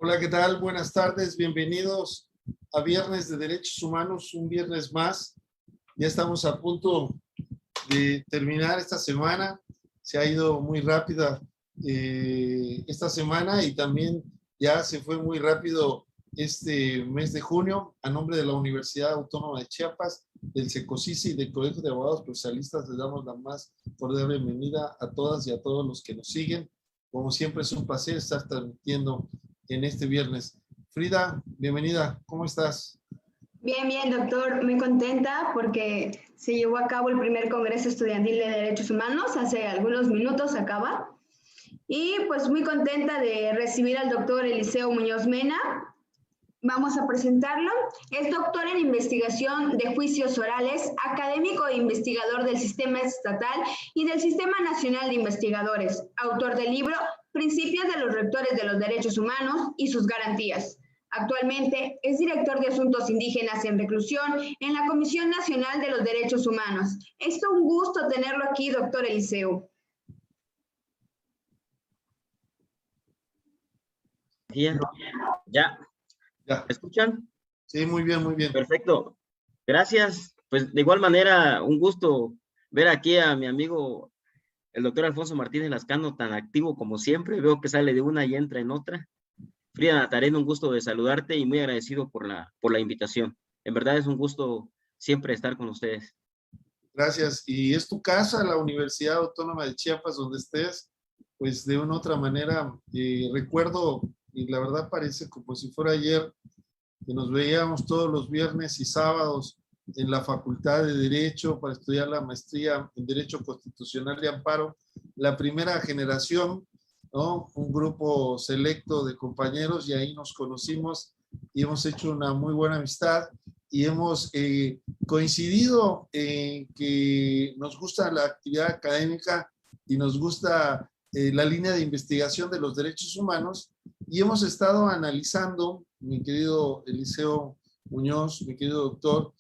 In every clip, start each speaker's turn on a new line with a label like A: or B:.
A: Hola, ¿qué tal? Buenas tardes, bienvenidos a Viernes de Derechos Humanos, un viernes más. Ya estamos a punto de terminar esta semana. Se ha ido muy rápida esta semana y también ya se fue muy rápido este mes de junio. A nombre de la Universidad Autónoma de Chiapas, del CECOSICE y del Colegio de Abogados Procesalistas, les damos la más cordial bienvenida a todas y a todos los que nos siguen. Como siempre, es un placer estar transmitiendo en este viernes. Frida, bienvenida, ¿cómo estás?
B: Bien, bien, doctor, muy contenta porque se llevó a cabo el primer Congreso Estudiantil de Derechos Humanos, hace algunos minutos acaba, y pues muy contenta de recibir al doctor Eliseo Muñoz Mena. Vamos a presentarlo. Es doctor en investigación de juicios orales, académico e investigador del Sistema Estatal y del Sistema Nacional de Investigadores, autor del libro Principios de los Rectores de los Derechos Humanos y sus Garantías. Actualmente es director de Asuntos Indígenas en Reclusión en la Comisión Nacional de los Derechos Humanos. Es un gusto tenerlo aquí, doctor Eliseo.
C: Bien, ya. ¿Me escuchan?
A: Sí, muy bien, muy bien.
C: Perfecto. Gracias. Pues de igual manera, un gusto ver aquí a mi amigo, el doctor Alfonso Martínez Lascano, tan activo como siempre. Veo que sale de una y entra en otra. Frida Natarén, un gusto de saludarte y muy agradecido por la invitación. En verdad es un gusto siempre estar con ustedes.
A: Gracias. Y es tu casa, la Universidad Autónoma de Chiapas, donde estés, pues de una u otra manera, recuerdo, y la verdad parece como si fuera ayer, que nos veíamos todos los viernes y sábados en la Facultad de Derecho para estudiar la maestría en Derecho Constitucional de Amparo, la primera generación, ¿no? Un grupo selecto de compañeros, y ahí nos conocimos y hemos hecho una muy buena amistad y hemos coincidido en que nos gusta la actividad académica y nos gusta la línea de investigación de los derechos humanos, y hemos estado analizando, mi querido Eliseo Muñoz, mi querido doctor,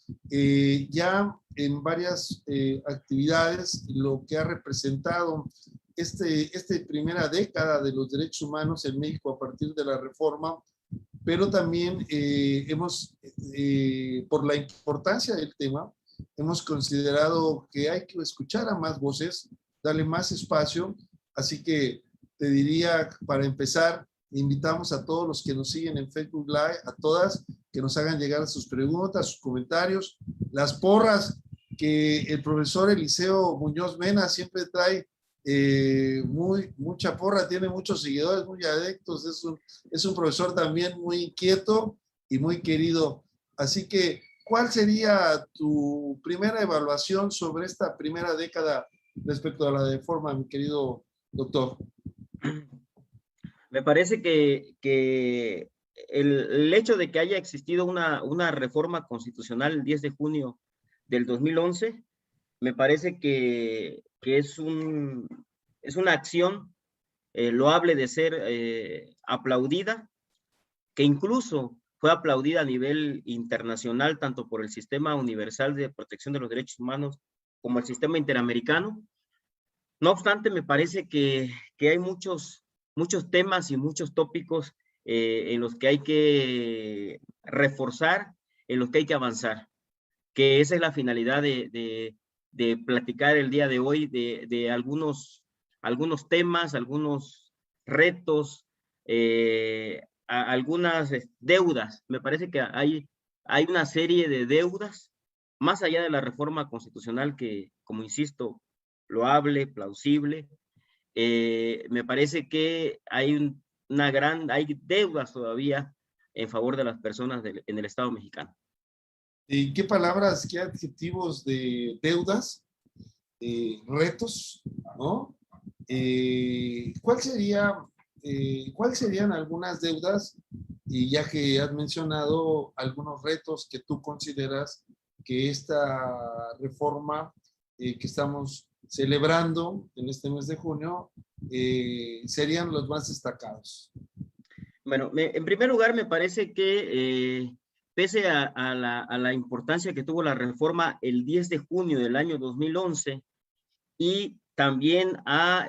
A: ya en varias actividades lo que ha representado esta primera década de los derechos humanos en México a partir de la reforma, pero también por la importancia del tema, hemos considerado que hay que escuchar a más voces, darle más espacio. Así que te diría, para empezar, invitamos a todos los que nos siguen en Facebook Live, a todas, que nos hagan llegar sus preguntas, sus comentarios, las porras que el profesor Eliseo Muñoz Mena siempre trae, mucha porra, tiene muchos seguidores, muy adeptos, es un profesor también muy inquieto y muy querido. Así que, ¿cuál sería tu primera evaluación sobre esta primera década respecto a la reforma, mi querido doctor?
C: Me parece que el hecho de que haya existido una reforma constitucional el 10 de junio del 2011, me parece que es una acción loable de ser aplaudida, que incluso fue aplaudida a nivel internacional, tanto por el Sistema Universal de Protección de los Derechos Humanos como el Sistema Interamericano. No obstante, me parece que hay muchos temas y muchos tópicos en los que hay que reforzar, en los que hay que avanzar, que esa es la finalidad de platicar el día de hoy de algunos temas, algunos retos, algunas deudas. Me parece que hay una serie de deudas, más allá de la reforma constitucional que, como insisto, loable, plausible. Me parece que hay hay deudas todavía en favor de las personas en el Estado mexicano.
A: ¿Y qué palabras, qué adjetivos de deudas, retos, ¿no? ¿Cuál serían algunas deudas? Y ya que has mencionado algunos retos que tú consideras que esta reforma que estamos celebrando en este mes de junio serían los más destacados.
C: Bueno, en primer lugar, me parece que pese a la importancia que tuvo la reforma el 10 de junio del año 2011 y también a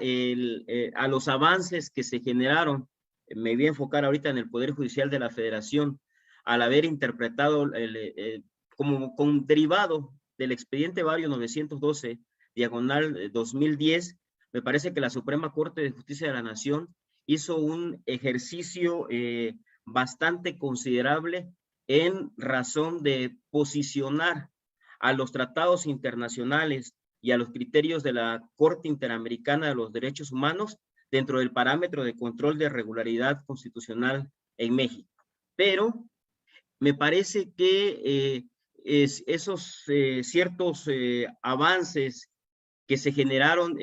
C: los avances que se generaron me voy a enfocar ahorita en el Poder Judicial de la Federación, al haber interpretado como derivado del expediente Vario 912, diagonal 2010, me parece que la Suprema Corte de Justicia de la Nación hizo un ejercicio bastante considerable en razón de posicionar a los tratados internacionales y a los criterios de la Corte Interamericana de los Derechos Humanos dentro del parámetro de control de regularidad constitucional en México. Pero me parece que esos ciertos avances que se generaron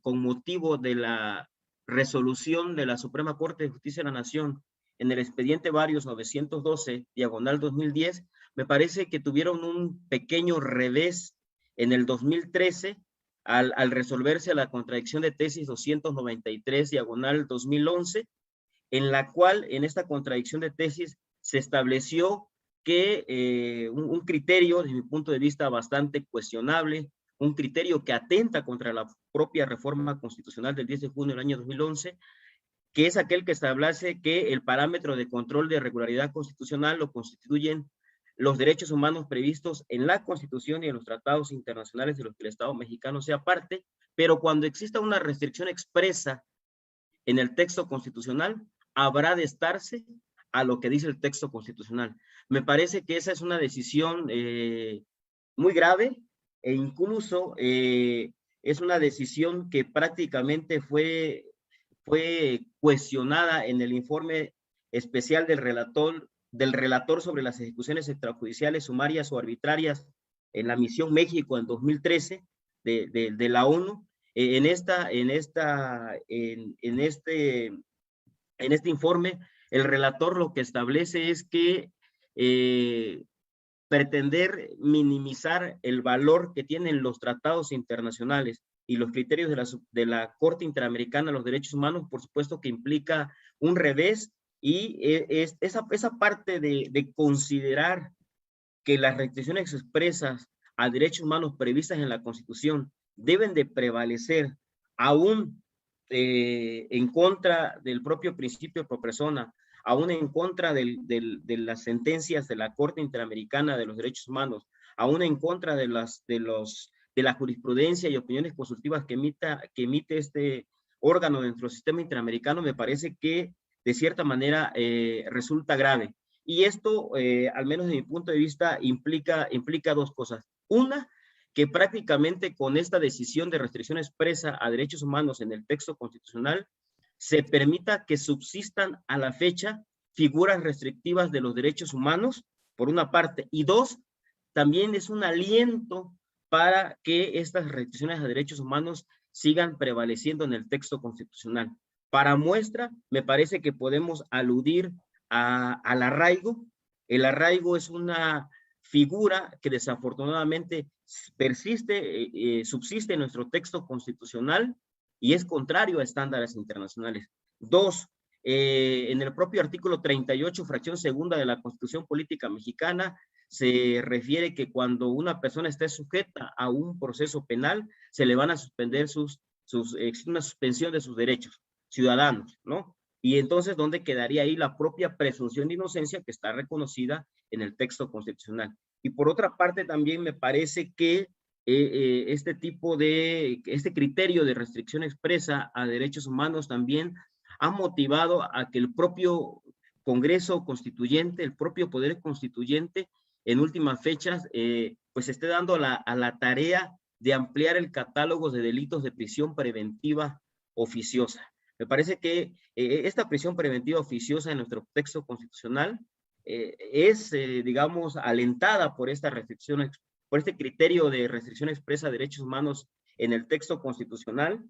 C: con motivo de la resolución de la Suprema Corte de Justicia de la Nación en el expediente Varios 912, diagonal 2010, me parece que tuvieron un pequeño revés en el 2013 al resolverse la contradicción de tesis 293, diagonal 2011, en la cual, en esta contradicción de tesis, se estableció que un criterio, desde mi punto de vista, bastante cuestionable, un criterio que atenta contra la propia reforma constitucional del 10 de junio del año 2011, que es aquel que establece que el parámetro de control de regularidad constitucional lo constituyen los derechos humanos previstos en la Constitución y en los tratados internacionales de los que el Estado mexicano sea parte, pero cuando exista una restricción expresa en el texto constitucional, habrá de estarse a lo que dice el texto constitucional. Me parece que esa es una decisión muy grave, e incluso es una decisión que prácticamente fue cuestionada en el informe especial del relator sobre las ejecuciones extrajudiciales, sumarias o arbitrarias en la Misión México en 2013 de la ONU. En este informe, el relator lo que establece es que pretender minimizar el valor que tienen los tratados internacionales y los criterios de la Corte Interamericana de los Derechos Humanos, por supuesto que implica un revés, y esa parte de considerar que las restricciones expresas a derechos humanos previstas en la Constitución deben de prevalecer aún en contra del propio principio pro persona, aún en contra de las sentencias de la Corte Interamericana de los Derechos Humanos, aún en contra de la jurisprudencia y opiniones consultivas que emite este órgano dentro del sistema interamericano, me parece que de cierta manera resulta grave. Y esto, al menos desde mi punto de vista, implica dos cosas. Una, que prácticamente con esta decisión de restricción expresa a derechos humanos en el texto constitucional, se permita que subsistan a la fecha figuras restrictivas de los derechos humanos, por una parte, y dos, también es un aliento para que estas restricciones a derechos humanos sigan prevaleciendo en el texto constitucional. Para muestra, me parece que podemos aludir al arraigo. El arraigo es una figura que desafortunadamente subsiste en nuestro texto constitucional y es contrario a estándares internacionales. Dos, en el propio artículo 38, fracción segunda de la Constitución Política Mexicana, se refiere que cuando una persona esté sujeta a un proceso penal, se le van a suspender una suspensión de sus derechos ciudadanos, ¿no? Y entonces, ¿dónde quedaría ahí la propia presunción de inocencia que está reconocida en el texto constitucional? Y por otra parte, también me parece que este criterio de restricción expresa a derechos humanos también ha motivado a que el propio Congreso Constituyente, el propio Poder Constituyente, en últimas fechas, pues esté dando a la tarea de ampliar el catálogo de delitos de prisión preventiva oficiosa. Me parece que esta prisión preventiva oficiosa en nuestro texto constitucional es, digamos, alentada por esta restricción, por este criterio de restricción expresa a derechos humanos en el texto constitucional.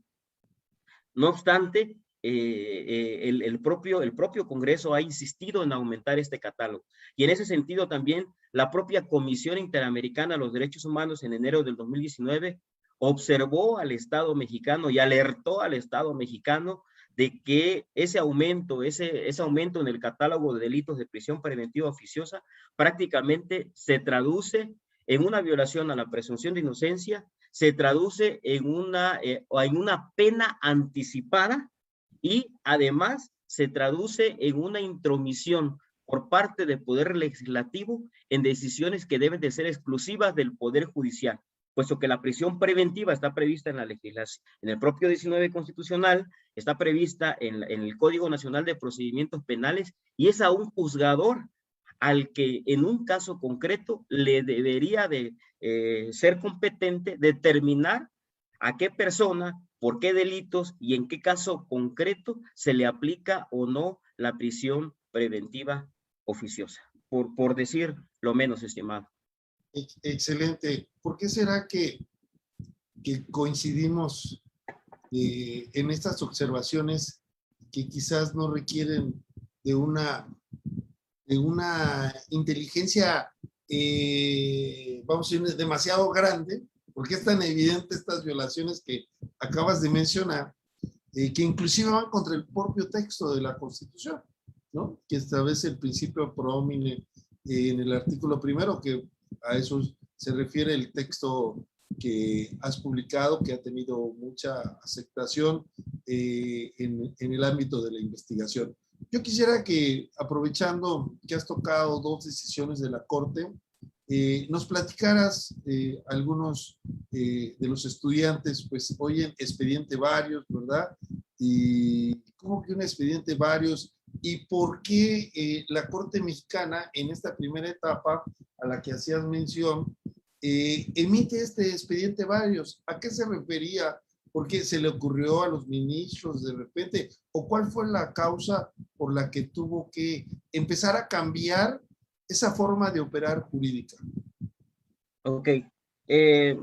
C: No obstante, el propio Congreso ha insistido en aumentar este catálogo. Y en ese sentido también la propia Comisión Interamericana de los Derechos Humanos en enero del 2019 observó al Estado mexicano y alertó al Estado mexicano de que ese aumento en el catálogo de delitos de prisión preventiva oficiosa prácticamente se traduce en una violación a la presunción de inocencia, se traduce en una pena anticipada y además se traduce en una intromisión por parte del Poder Legislativo en decisiones que deben de ser exclusivas del Poder Judicial, puesto que la prisión preventiva está prevista en la legislación, en el propio 19 constitucional, está prevista en el Código Nacional de Procedimientos Penales, y es a un juzgador al que en un caso concreto le debería de ser competente determinar a qué persona, por qué delitos y en qué caso concreto se le aplica o no la prisión preventiva oficiosa, por decir lo menos, estimado.
A: Excelente. ¿Por qué será que coincidimos en estas observaciones que quizás no requieren de una inteligencia, vamos a decir, demasiado grande? Porque es tan evidente estas violaciones que acabas de mencionar, que inclusive van contra el propio texto de la Constitución, ¿no? Que establece el principio pro homine en el artículo primero, que a eso se refiere el texto que has publicado, que ha tenido mucha aceptación en el ámbito de la investigación. Yo quisiera que, aprovechando que has tocado dos decisiones de la Corte, nos platicaras algunos de los estudiantes, pues oyen expediente varios, ¿verdad? Y ¿cómo que un expediente varios? ¿Y por qué la Corte Mexicana en esta primera etapa a la que hacías mención emite este expediente varios? ¿A qué se refería? ¿Por qué se le ocurrió a los ministros de repente? ¿O cuál fue la causa por la que tuvo que empezar a cambiar esa forma de operar jurídica?
C: Ok. Me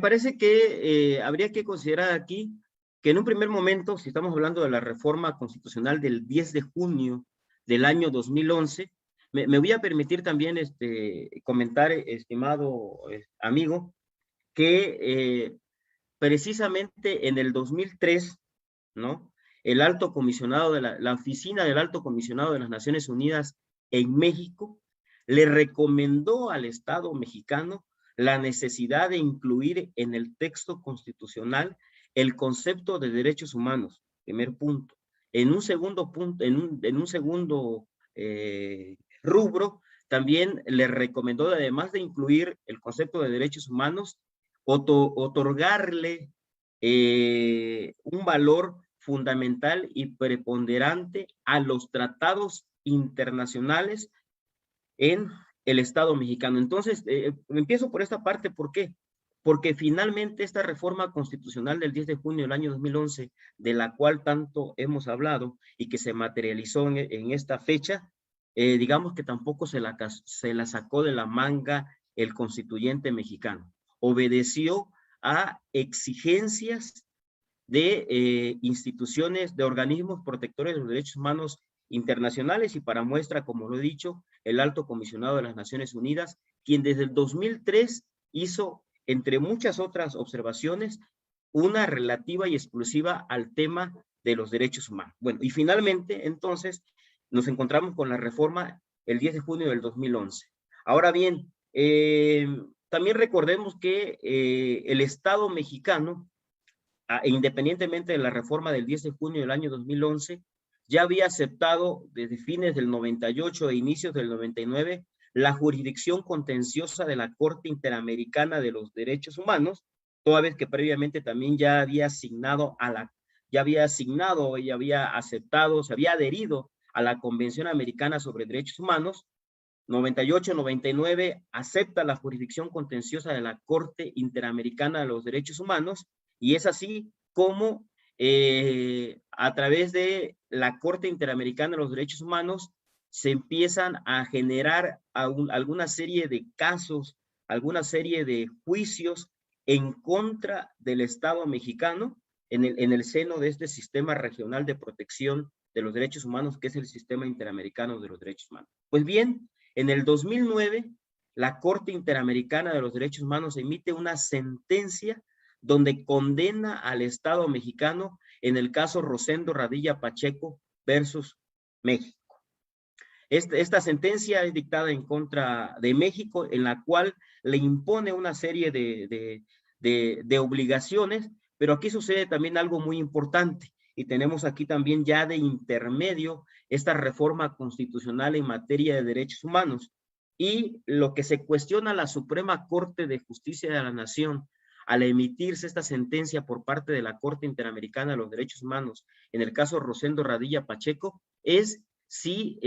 C: parece que habría que considerar aquí que en un primer momento, si estamos hablando de la reforma constitucional del 10 de junio del año 2011, me voy a permitir también comentar, estimado amigo, que precisamente en el 2003, ¿no? El alto comisionado de la oficina del alto comisionado de las Naciones Unidas en México le recomendó al Estado mexicano la necesidad de incluir en el texto constitucional el concepto de derechos humanos, primer punto. En un segundo punto, en un segundo rubro, también le recomendó, además de incluir el concepto de derechos humanos, otorgarle un valor fundamental y preponderante a los tratados internacionales en el Estado mexicano. Entonces, empiezo por esta parte. ¿Por qué? Porque finalmente esta reforma constitucional del 10 de junio del año 2011, de la cual tanto hemos hablado y que se materializó en esta fecha, digamos que tampoco se la sacó de la manga el constituyente mexicano. Obedeció a exigencias de instituciones, de organismos protectores de los derechos humanos internacionales, y para muestra, como lo he dicho, el alto comisionado de las Naciones Unidas, quien desde el 2003 hizo, entre muchas otras observaciones, una relativa y exclusiva al tema de los derechos humanos. Bueno, y finalmente, entonces, nos encontramos con la reforma el 10 de junio del 2011. Ahora bien, también recordemos que el Estado mexicano, independientemente de la reforma del 10 de junio del año 2011, ya había aceptado desde fines del 98 e inicios del 99 la jurisdicción contenciosa de la Corte Interamericana de los Derechos Humanos, toda vez que previamente también ya había asignado y había aceptado, se había adherido a la Convención Americana sobre Derechos Humanos. 98-99 acepta la jurisdicción contenciosa de la Corte Interamericana de los Derechos Humanos, y es así como a través de la Corte Interamericana de los Derechos Humanos se empiezan a generar alguna serie de casos, alguna serie de juicios en contra del Estado mexicano en el seno de este sistema regional de protección de los derechos humanos, que es el Sistema Interamericano de los Derechos Humanos. Pues bien, en el 2009, la Corte Interamericana de los Derechos Humanos emite una sentencia donde condena al Estado mexicano en el caso Rosendo Radilla Pacheco versus México. Esta sentencia es dictada en contra de México, en la cual le impone una serie de obligaciones, pero aquí sucede también algo muy importante. y tenemos aquí también ya de intermedio esta reforma constitucional en materia de derechos humanos. Y lo que se cuestiona a la Suprema Corte de Justicia de la Nación al emitirse esta sentencia por parte de la Corte Interamericana de los Derechos Humanos, en el caso Rosendo Radilla Pacheco, es si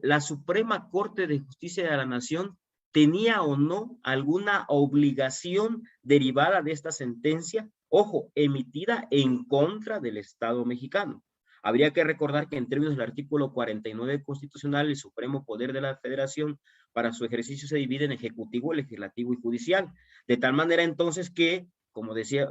C: la Suprema Corte de Justicia de la Nación tenía o no alguna obligación derivada de esta sentencia, ojo, emitida en contra del Estado mexicano. Habría que recordar que en términos del artículo 49 constitucional, el supremo poder de la Federación para su ejercicio se divide en ejecutivo, legislativo y judicial. De tal manera entonces que, como decía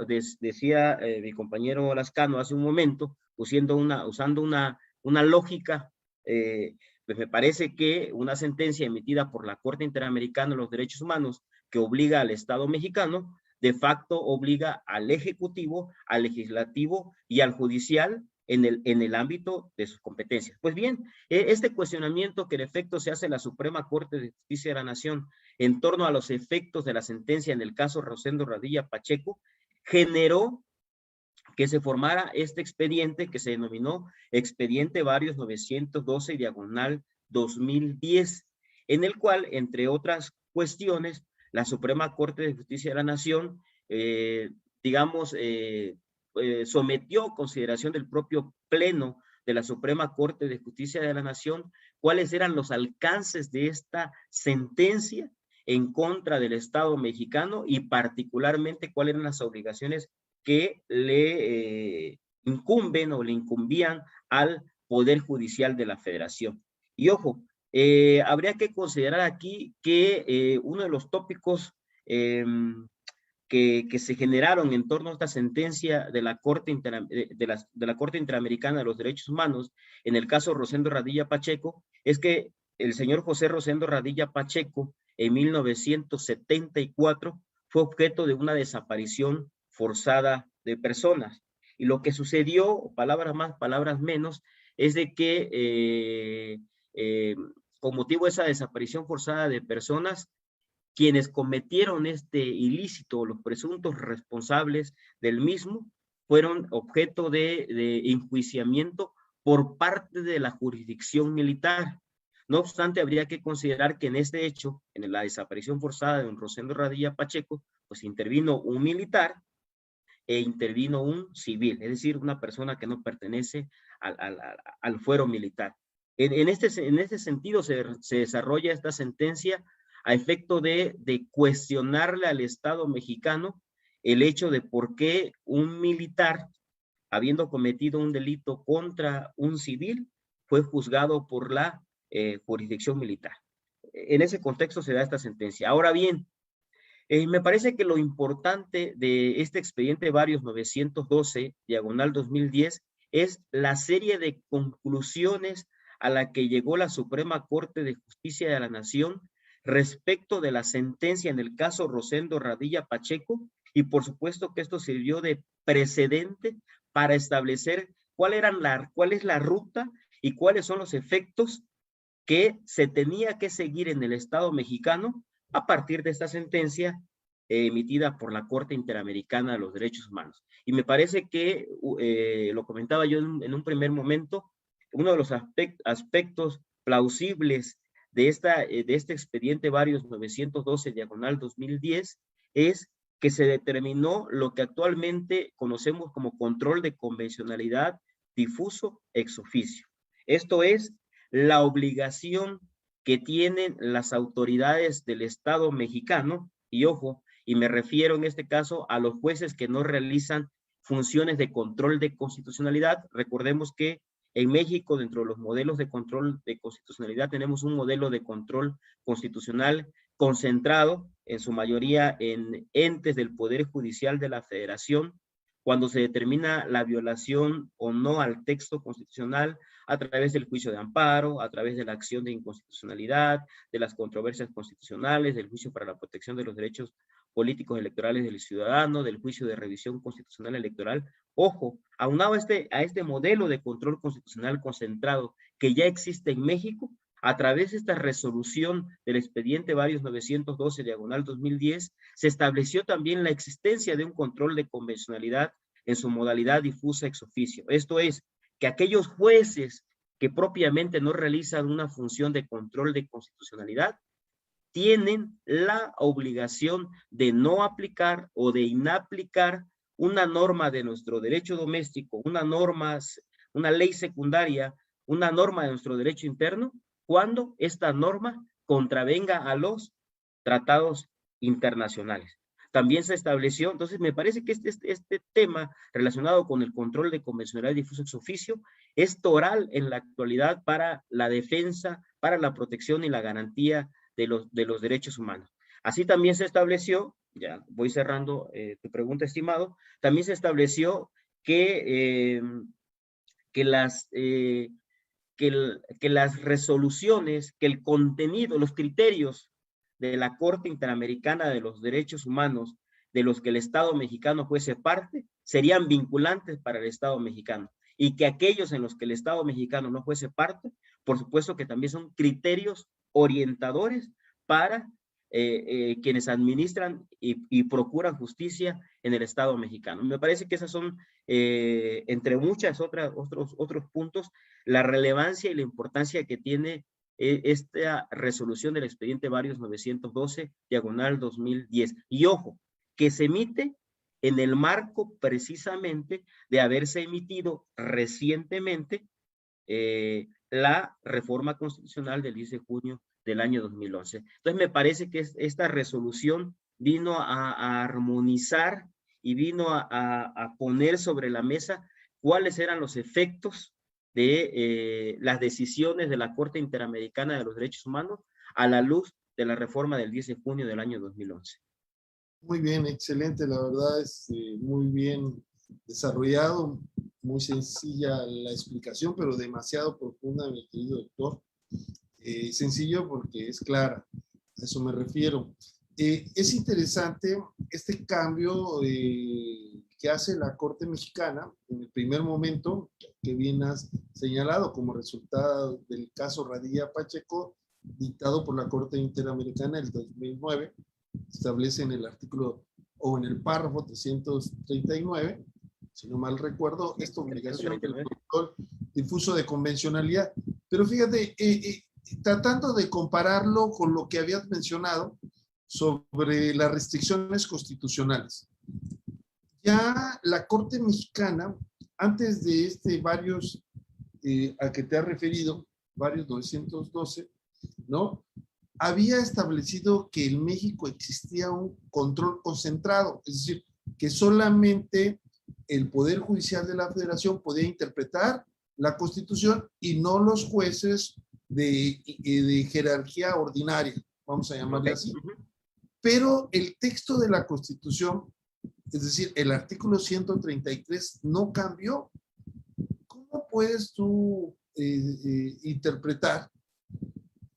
C: mi compañero Lascano hace un momento, usando una lógica, pues me parece que una sentencia emitida por la Corte Interamericana de los Derechos Humanos que obliga al Estado mexicano, de facto obliga al Ejecutivo, al Legislativo y al Judicial en el ámbito de sus competencias. Pues bien, este cuestionamiento que en efecto se hace en la Suprema Corte de Justicia de la Nación en torno a los efectos de la sentencia en el caso Rosendo Radilla Pacheco generó que se formara este expediente que se denominó Expediente Varios 912 diagonal 2010, en el cual, entre otras cuestiones, la Suprema Corte de Justicia de la Nación, sometió a consideración del propio Pleno de la Suprema Corte de Justicia de la Nación cuáles eran los alcances de esta sentencia en contra del Estado mexicano y particularmente cuáles eran las obligaciones que le incumben o le incumbían al Poder Judicial de la Federación. Y ojo, habría que considerar aquí que uno de los tópicos que se generaron en torno a esta sentencia de la Corte Interamericana de los Derechos Humanos, en el caso Rosendo Radilla Pacheco, es que el señor José Rosendo Radilla Pacheco, en 1974, fue objeto de una desaparición forzada de personas. Y lo que sucedió, palabras más, palabras menos, es de que con motivo de esa desaparición forzada de personas, quienes cometieron este ilícito, los presuntos responsables del mismo, fueron objeto de enjuiciamiento por parte de la jurisdicción militar. No obstante, habría que considerar que en este hecho, en la desaparición forzada de don Rosendo Radilla Pacheco, pues intervino un militar e intervino un civil, es decir, una persona que no pertenece al fuero militar. En este sentido se desarrolla esta sentencia a efecto de cuestionarle al Estado mexicano el hecho de por qué un militar, habiendo cometido un delito contra un civil, fue juzgado por la jurisdicción militar. En ese contexto se da esta sentencia. Ahora bien, me parece que lo importante de este expediente Varios 912, diagonal 2010, es la serie de conclusiones a la que llegó la Suprema Corte de Justicia de la Nación respecto de la sentencia en el caso Rosendo Radilla Pacheco, y por supuesto que esto sirvió de precedente para establecer cuál es la ruta y cuáles son los efectos que se tenía que seguir en el Estado mexicano a partir de esta sentencia emitida por la Corte Interamericana de los Derechos Humanos. Y me parece que, lo comentaba yo en un primer momento, uno de los aspectos plausibles de este expediente Varios 912 diagonal 2010 es que se determinó lo que actualmente conocemos como control de convencionalidad difuso ex oficio. Esto es la obligación que tienen las autoridades del Estado mexicano, y ojo, y me refiero en este caso a los jueces que no realizan funciones de control de constitucionalidad. Recordemos que en México, dentro de los modelos de control de constitucionalidad, tenemos un modelo de control constitucional concentrado en su mayoría en entes del Poder Judicial de la Federación, cuando se determina la violación o no al texto constitucional a través del juicio de amparo, a través de la acción de inconstitucionalidad, de las controversias constitucionales, del juicio para la protección de los derechos políticos electorales del ciudadano, del juicio de revisión constitucional electoral. Ojo, aunado a este modelo de control constitucional concentrado que ya existe en México, a través de esta resolución del expediente Varios 912 diagonal 2010, se estableció también la existencia de un control de convencionalidad en su modalidad difusa ex oficio. Esto es, que aquellos jueces que propiamente no realizan una función de control de constitucionalidad tienen la obligación de no aplicar o de inaplicar una norma de nuestro derecho doméstico, una ley secundaria, una norma de nuestro derecho interno, cuando esta norma contravenga a los tratados internacionales. También se estableció, entonces me parece que este tema relacionado con el control de convencionalidad difuso ex oficio es toral en la actualidad para la defensa, para la protección y la garantía de los derechos humanos. Así también se estableció, ya voy cerrando tu pregunta, estimado, también se estableció que las resoluciones, que el contenido, los criterios de la Corte Interamericana de los Derechos Humanos, de los que el Estado mexicano fuese parte, serían vinculantes para el Estado mexicano. Y que aquellos en los que el Estado mexicano no fuese parte, por supuesto que también son criterios orientadores para quienes administran y procuran justicia en el Estado mexicano. Me parece que esas son, entre muchas otros puntos, la relevancia y la importancia que tiene esta resolución del expediente Varios 912/2010. Y ojo, que se emite en el marco precisamente de haberse emitido recientemente la reforma constitucional del 10 de junio del año 2011. Entonces me parece que esta resolución vino a armonizar y vino a poner sobre la mesa cuáles eran los efectos de las decisiones de la Corte Interamericana de los Derechos Humanos a la luz de la reforma del 10 de junio del año 2011.
A: Muy bien, excelente, la verdad es muy bien desarrollado, muy sencilla la explicación, pero demasiado profunda, mi querido doctor. Sencillo porque es clara, a eso me refiero. Es interesante este cambio que hace la Corte Mexicana en el primer momento, que bien has señalado como resultado del caso Radilla Pacheco, dictado por la Corte Interamericana el 2009, establece en el artículo o en el párrafo 339, si no mal recuerdo, esta obligación del control difuso de convencionalidad. Pero fíjate, tratando de compararlo con lo que habías mencionado sobre las restricciones constitucionales. Ya la Corte Mexicana, antes de varios a que te has referido, varios 912, ¿no? Había establecido que en México existía un control concentrado, es decir, que solamente el Poder Judicial de la Federación podía interpretar la Constitución y no los jueces de jerarquía ordinaria, vamos a llamarle así. Pero el texto de la Constitución, es decir, el artículo 133 no cambió. ¿Cómo puedes tú interpretar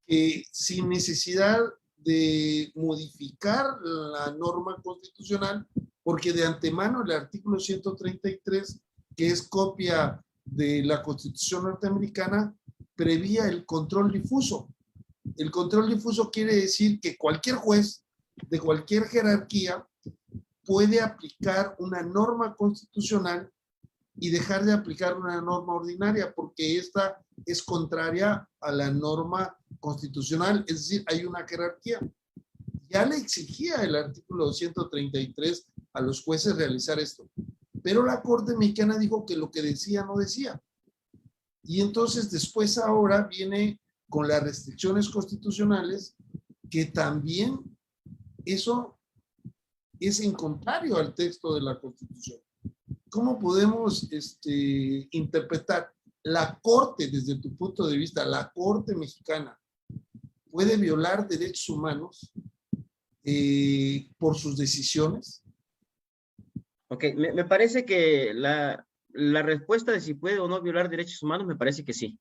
A: que sin necesidad de modificar la norma constitucional, porque de antemano el artículo 133, que es copia de la Constitución norteamericana, prevía el control difuso? El control difuso quiere decir que cualquier juez de cualquier jerarquía puede aplicar una norma constitucional y dejar de aplicar una norma ordinaria porque esta es contraria a la norma constitucional, es decir, hay una jerarquía. Ya le exigía el artículo 133 a los jueces realizar esto, pero la Corte Mexicana dijo que lo que decía no decía. Y entonces después ahora viene con las restricciones constitucionales que también eso es en contrario al texto de la Constitución. ¿Cómo podemos interpretar la Corte, desde tu punto de vista, la Corte Mexicana puede violar derechos humanos por sus decisiones?
C: Ok, me parece que la respuesta de si puede o no violar derechos humanos, me parece que sí.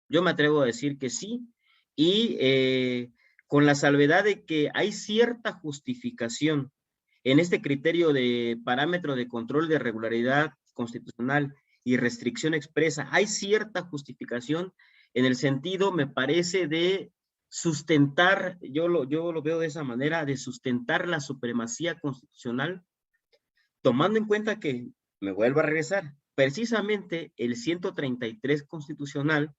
C: Yo me atrevo a decir que sí, y con la salvedad de que hay cierta justificación en este criterio de parámetro de control de regularidad constitucional y restricción expresa. Hay cierta justificación en el sentido, me parece, de sustentar, yo lo veo de esa manera, de sustentar la supremacía constitucional, tomando en cuenta que me vuelvo a regresar. Precisamente el 133 constitucional,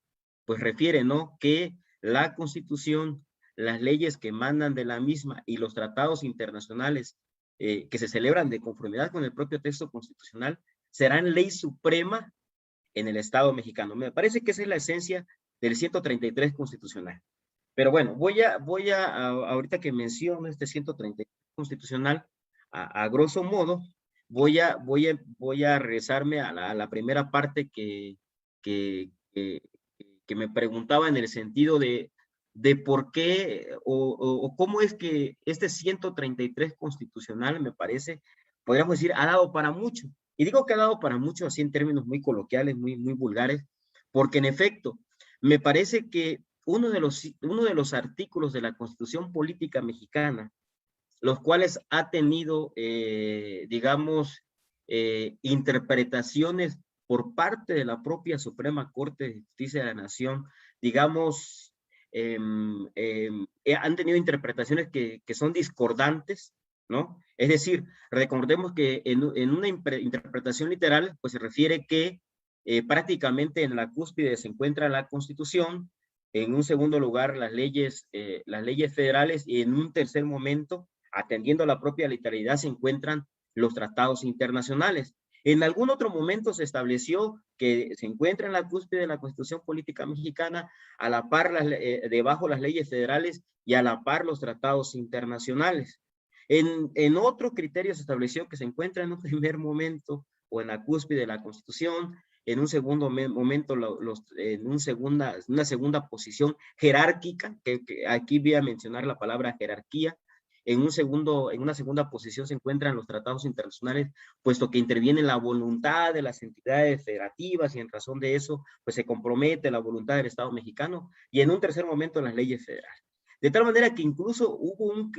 C: pues refiere, ¿no?, que la Constitución, las leyes que emanan de la misma y los tratados internacionales que se celebran de conformidad con el propio texto constitucional, serán ley suprema en el Estado mexicano. Me parece que esa es la esencia del 133 constitucional. Pero bueno, ahorita que menciono este 133 constitucional, a grosso modo, voy a regresarme a la primera parte que me preguntaba en el sentido de por qué o cómo es que este 133 constitucional, me parece, podríamos decir, ha dado para mucho. Y digo que ha dado para mucho así en términos muy coloquiales, muy vulgares, porque en efecto, me parece que uno de los artículos de la Constitución Política Mexicana, los cuales ha tenido, digamos, interpretaciones por parte de la propia Suprema Corte de Justicia de la Nación, digamos, han tenido interpretaciones que son discordantes, ¿no? Es decir, recordemos que en una interpretación literal, pues se refiere que prácticamente en la cúspide se encuentra la Constitución, en un segundo lugar las leyes federales y en un tercer momento, atendiendo a la propia literalidad, se encuentran los tratados internacionales. En algún otro momento se estableció que se encuentra en la cúspide de la Constitución Política Mexicana, a la par debajo las leyes federales y a la par los tratados internacionales. En otro criterio se estableció que se encuentra en un primer momento o en la cúspide de la Constitución, en un segundo momento en una segunda posición jerárquica, que aquí voy a mencionar la palabra jerarquía. En una segunda posición se encuentran los tratados internacionales, puesto que interviene la voluntad de las entidades federativas y en razón de eso, pues se compromete la voluntad del Estado mexicano, y en un tercer momento las leyes federales. De tal manera que incluso hubo un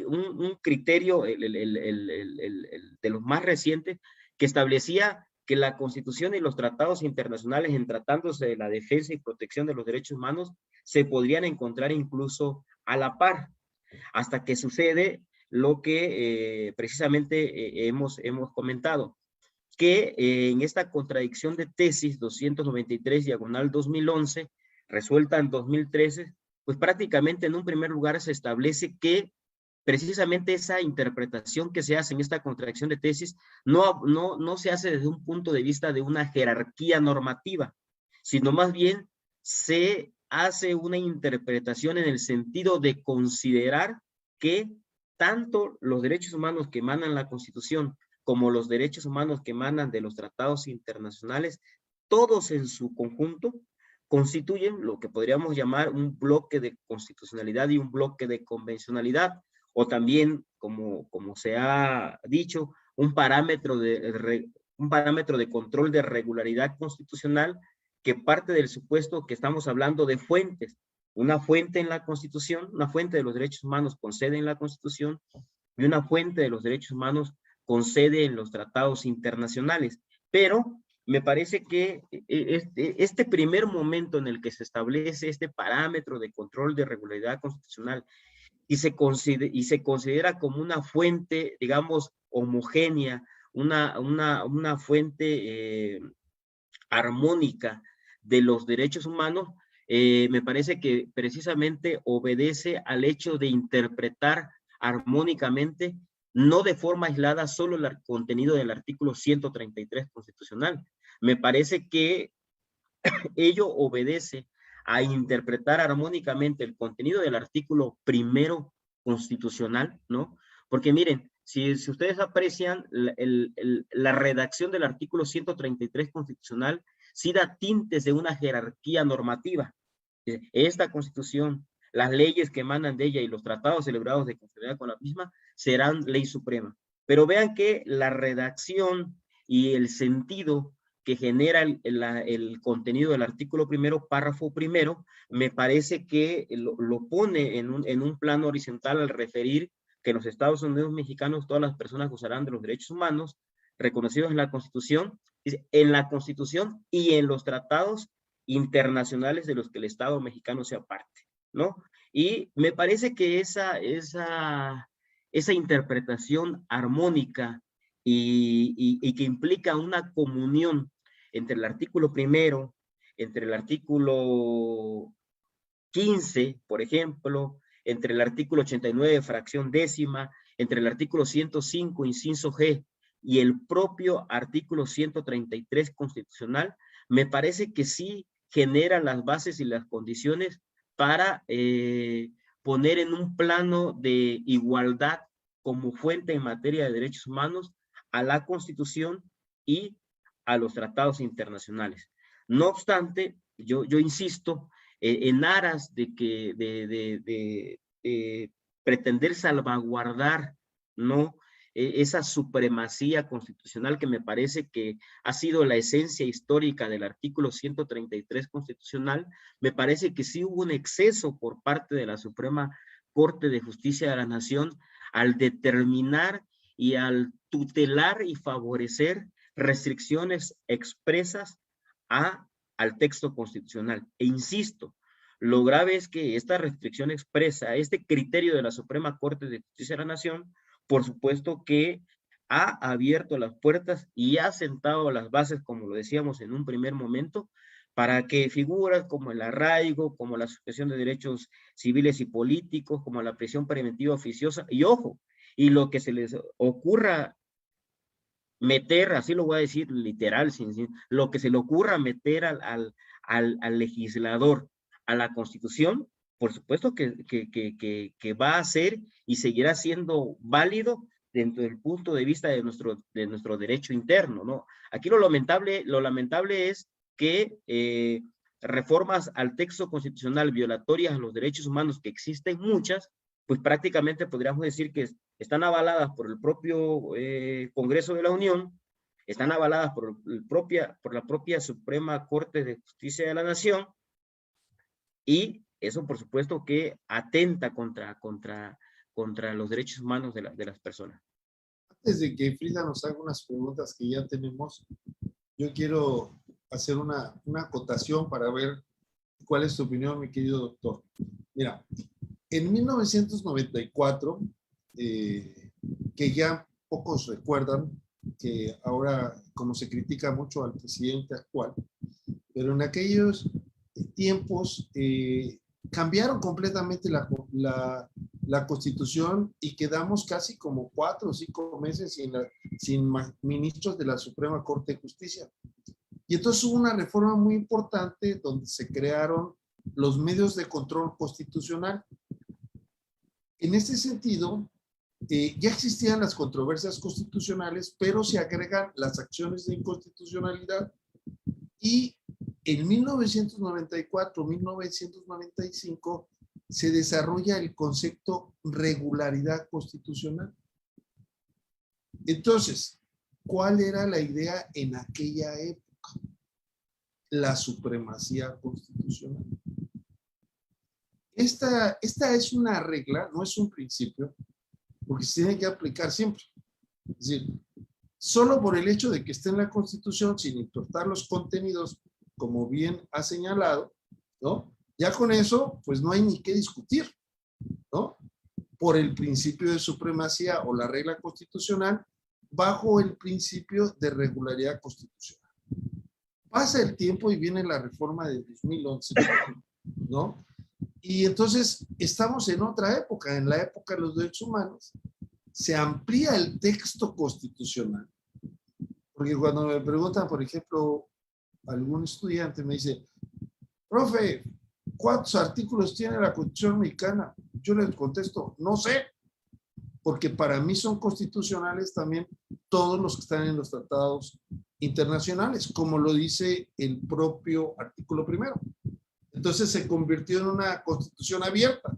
C: criterio, de los más recientes, que establecía que la Constitución y los tratados internacionales, en tratándose de la defensa y protección de los derechos humanos, se podrían encontrar incluso a la par, hasta que sucede lo que precisamente hemos comentado, que en esta contradicción de tesis 293/2011, resuelta en 2013, pues prácticamente en un primer lugar se establece que precisamente esa interpretación que se hace en esta contradicción de tesis no se hace desde un punto de vista de una jerarquía normativa, sino más bien se hace una interpretación en el sentido de considerar que tanto los derechos humanos que emanan la Constitución como los derechos humanos que emanan de los tratados internacionales, todos en su conjunto constituyen lo que podríamos llamar un bloque de constitucionalidad y un bloque de convencionalidad, o también, como se ha dicho, un parámetro de control de regularidad constitucional que parte del supuesto que estamos hablando de fuentes. Una fuente en la Constitución, una fuente de los derechos humanos con sede en la Constitución y una fuente de los derechos humanos con sede en los tratados internacionales. Pero me parece que este primer momento en el que se establece este parámetro de control de regularidad constitucional y se considera como una fuente, digamos, homogénea, una fuente armónica de los derechos humanos, me parece que precisamente obedece al hecho de interpretar armónicamente, no de forma aislada, solo el contenido del artículo 133 constitucional. Me parece que ello obedece a interpretar armónicamente el contenido del artículo primero constitucional, ¿no? Porque miren, si ustedes aprecian la redacción del artículo 133 constitucional, sí da tintes de una jerarquía normativa. Esta Constitución, las leyes que emanan de ella y los tratados celebrados de conformidad con la misma serán ley suprema. Pero vean que la redacción y el sentido que genera el contenido del artículo primero, párrafo primero, me parece que lo pone en un plano horizontal al referir que en los Estados Unidos mexicanos todas las personas gozarán de los derechos humanos reconocidos en la Constitución y en los tratados internacionales de los que el Estado mexicano sea parte, ¿no? Y me parece que esa interpretación armónica y que implica una comunión entre el artículo primero, entre el artículo 15, por ejemplo, entre el artículo 89, fracción décima, entre el artículo 105, inciso G, y el propio artículo 133 constitucional, me parece que sí generan las bases y las condiciones para poner en un plano de igualdad como fuente en materia de derechos humanos a la Constitución y a los tratados internacionales. No obstante, yo insisto, en aras de pretender salvaguardar, ¿no?, esa supremacía constitucional que me parece que ha sido la esencia histórica del artículo 133 constitucional, me parece que sí hubo un exceso por parte de la Suprema Corte de Justicia de la Nación al determinar y al tutelar y favorecer restricciones expresas al texto constitucional. E insisto, lo grave es que esta restricción expresa, este criterio de la Suprema Corte de Justicia de la Nación, por supuesto que ha abierto las puertas y ha sentado las bases, como lo decíamos en un primer momento, para que figuras como el arraigo, como la suspensión de derechos civiles y políticos, como la prisión preventiva oficiosa, y ojo, y lo que se les ocurra meter, así lo voy a decir literal, lo que se le ocurra meter al legislador, a la Constitución, por supuesto que va a ser y seguirá siendo válido dentro del punto de vista de nuestro derecho interno, ¿no? Aquí lo lamentable es que reformas al texto constitucional violatorias a los derechos humanos, que existen muchas, pues prácticamente podríamos decir que están avaladas por el propio Congreso de la Unión, están avaladas por la propia Suprema Corte de Justicia de la Nación, y eso por supuesto que atenta contra los derechos humanos de las personas.
A: Antes de que Frida nos haga unas preguntas que ya tenemos, yo quiero hacer una acotación para ver cuál es tu opinión, mi querido doctor. Mira, en 1994, que ya pocos recuerdan, que ahora como se critica mucho al presidente actual, pero en aquellos tiempos cambiaron completamente la Constitución y quedamos casi como 4 o 5 meses sin ministros de la Suprema Corte de Justicia. Y entonces hubo una reforma muy importante donde se crearon los medios de control constitucional. En este sentido, ya existían las controversias constitucionales, pero se agregan las acciones de inconstitucionalidad, y en 1994-1995 se desarrolla el concepto regularidad constitucional. Entonces, ¿cuál era la idea en aquella época? La supremacía constitucional. Esta es una regla, no es un principio, porque se tiene que aplicar siempre. Es decir, solo por el hecho de que esté en la Constitución, sin importar los contenidos, como bien ha señalado, ¿no? Ya con eso, pues no hay ni qué discutir, ¿no? Por el principio de supremacía o la regla constitucional, bajo el principio de regularidad constitucional. Pasa el tiempo y viene la reforma de 2011, ¿no? Y entonces estamos en otra época, en la época de los derechos humanos. Se amplía el texto constitucional. Porque cuando me preguntan, por ejemplo, algún estudiante me dice, profe, ¿cuántos artículos tiene la Constitución mexicana? Yo les contesto, no sé, porque para mí son constitucionales también todos los que están en los tratados internacionales, como lo dice el propio artículo primero. Entonces se convirtió en una constitución abierta.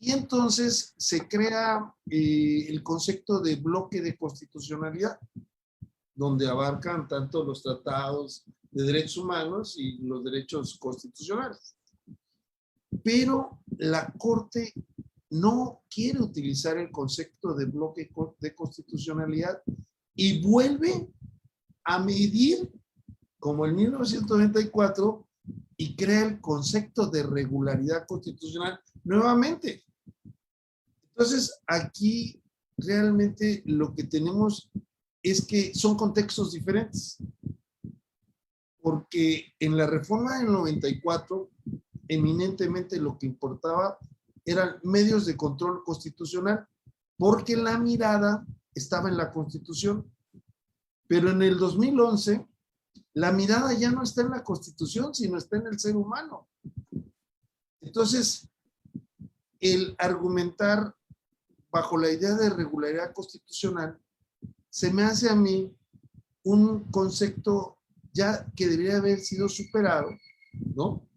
A: Y entonces se crea el concepto de bloque de constitucionalidad, donde abarcan tanto los tratados de derechos humanos y los derechos constitucionales. Pero la Corte no quiere utilizar el concepto de bloque de constitucionalidad y vuelve a medir, como en 1994, y crea el concepto de regularidad constitucional nuevamente. Entonces, aquí realmente lo que tenemos es que son contextos diferentes. Porque en la reforma del 94, eminentemente lo que importaba eran medios de control constitucional, porque la mirada estaba en la Constitución. Pero en el 2011, la mirada ya no está en la Constitución, sino está en el ser humano. Entonces, el argumentar bajo la idea de regularidad constitucional se me hace a mí un concepto ya que debería haber sido superado, ¿no?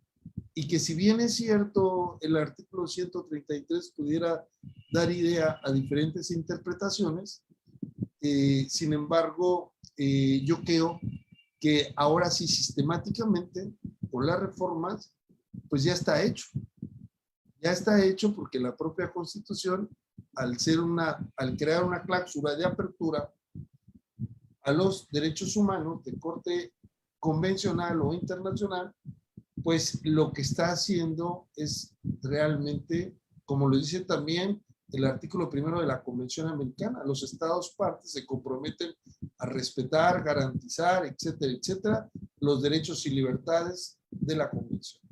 A: Y que si bien es cierto, el artículo 133 pudiera dar idea a diferentes interpretaciones, sin embargo, yo creo que ahora sí sistemáticamente, por las reformas, pues ya está hecho. Ya está hecho porque la propia Constitución, al crear una cláusula de apertura a los derechos humanos de corte convencional o internacional, pues lo que está haciendo es realmente, como lo dice también el artículo 1 de la Convención Americana, los estados partes se comprometen a respetar, garantizar, etcétera, etcétera, los derechos y libertades de la Convención.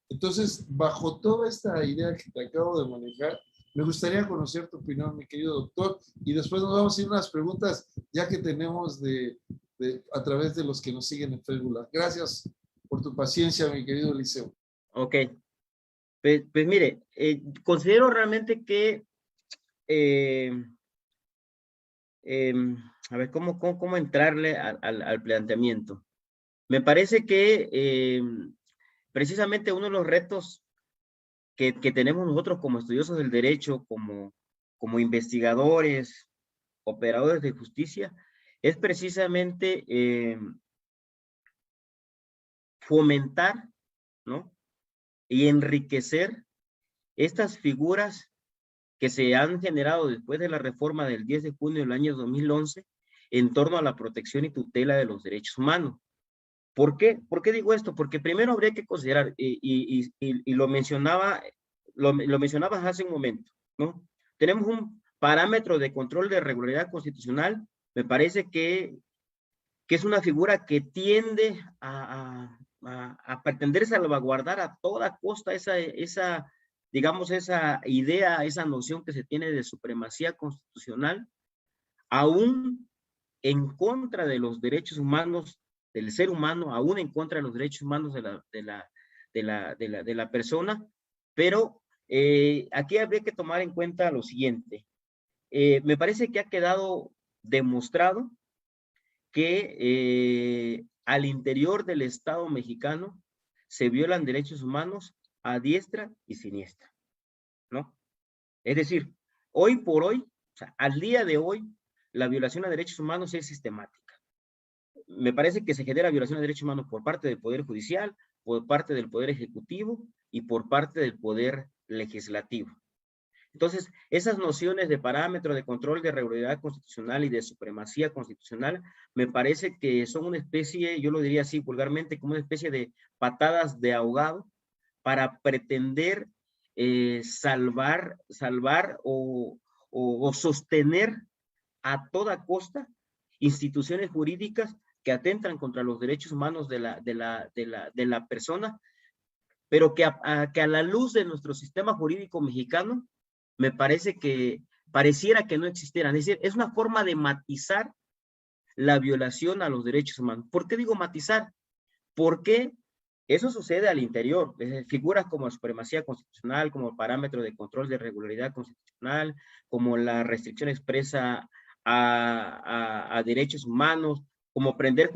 A: Entonces, bajo toda esta idea que te acabo de manejar, me gustaría conocer tu opinión, mi querido doctor, y después nos vamos a ir a unas preguntas ya que tenemos a través de los que nos siguen en Facebook. Gracias por tu paciencia, mi querido Eliseo.
C: Ok. Pues mire, considero realmente que, a ver, ¿cómo entrarle al planteamiento? Me parece que precisamente uno de los retos que tenemos nosotros como estudiosos del derecho, como investigadores, operadores de justicia, es precisamente fomentar, ¿no? Y enriquecer estas figuras que se han generado después de la reforma del 10 de junio del año 2011 en torno a la protección y tutela de los derechos humanos. ¿Por qué? ¿Por qué digo esto? Porque primero habría que considerar, y lo mencionabas hace un momento, ¿no? Tenemos un parámetro de control de regularidad constitucional, me parece que es una figura que tiende a pretender salvaguardar a toda costa digamos, esa idea, esa noción que se tiene de supremacía constitucional, aún en contra de los derechos humanos del ser humano, aún en contra de los derechos humanos de la persona, pero aquí habría que tomar en cuenta lo siguiente. Me parece que ha quedado demostrado que al interior del Estado mexicano se violan derechos humanos a diestra y siniestra, ¿no? Es decir, hoy por hoy, o sea, al día de hoy, la violación a derechos humanos es sistemática. Me parece que se genera violación a derechos humanos por parte del Poder Judicial, por parte del Poder Ejecutivo y por parte del Poder Legislativo. Entonces, esas nociones de parámetro de control de regularidad constitucional y de supremacía constitucional, me parece que son una especie, yo lo diría así vulgarmente, como una especie de patadas de ahogado para pretender salvar o sostener a toda costa instituciones jurídicas que atentan contra los derechos humanos de la persona, pero que a la luz de nuestro sistema jurídico mexicano, me parece que pareciera que no existieran. Es decir, es una forma de matizar la violación a los derechos humanos. ¿Por qué digo matizar? Porque eso sucede al interior. Figuras como la supremacía constitucional, como el parámetro de control de regularidad constitucional, como la restricción expresa a derechos humanos, como pretender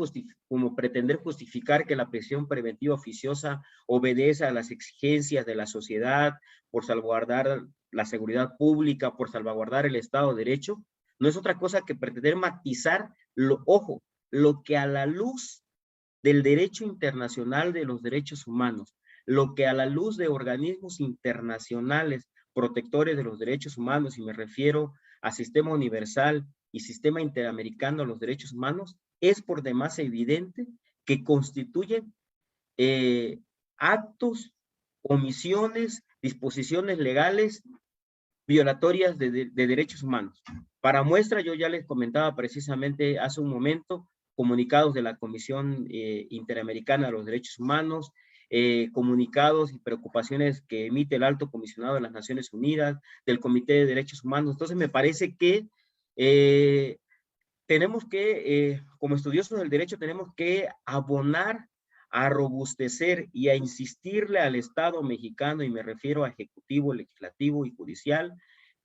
C: justificar que la prisión preventiva oficiosa obedece a las exigencias de la sociedad por salvaguardar la seguridad pública, por salvaguardar el Estado de Derecho, no es otra cosa que pretender matizar, lo que a la luz del derecho internacional de los derechos humanos, lo que a la luz de organismos internacionales protectores de los derechos humanos, y me refiero a Sistema Universal y Sistema Interamericano de los Derechos Humanos, es por demás evidente que constituyen actos, omisiones, disposiciones legales violatorias de derechos humanos. Para muestra, yo ya les comentaba precisamente hace un momento comunicados de la Comisión Interamericana de los Derechos Humanos, comunicados y preocupaciones que emite el Alto Comisionado de las Naciones Unidas, del Comité de Derechos Humanos. Entonces me parece que tenemos que, como estudiosos del derecho, tenemos que abonar, a robustecer y a insistirle al Estado mexicano, y me refiero a ejecutivo, legislativo y judicial,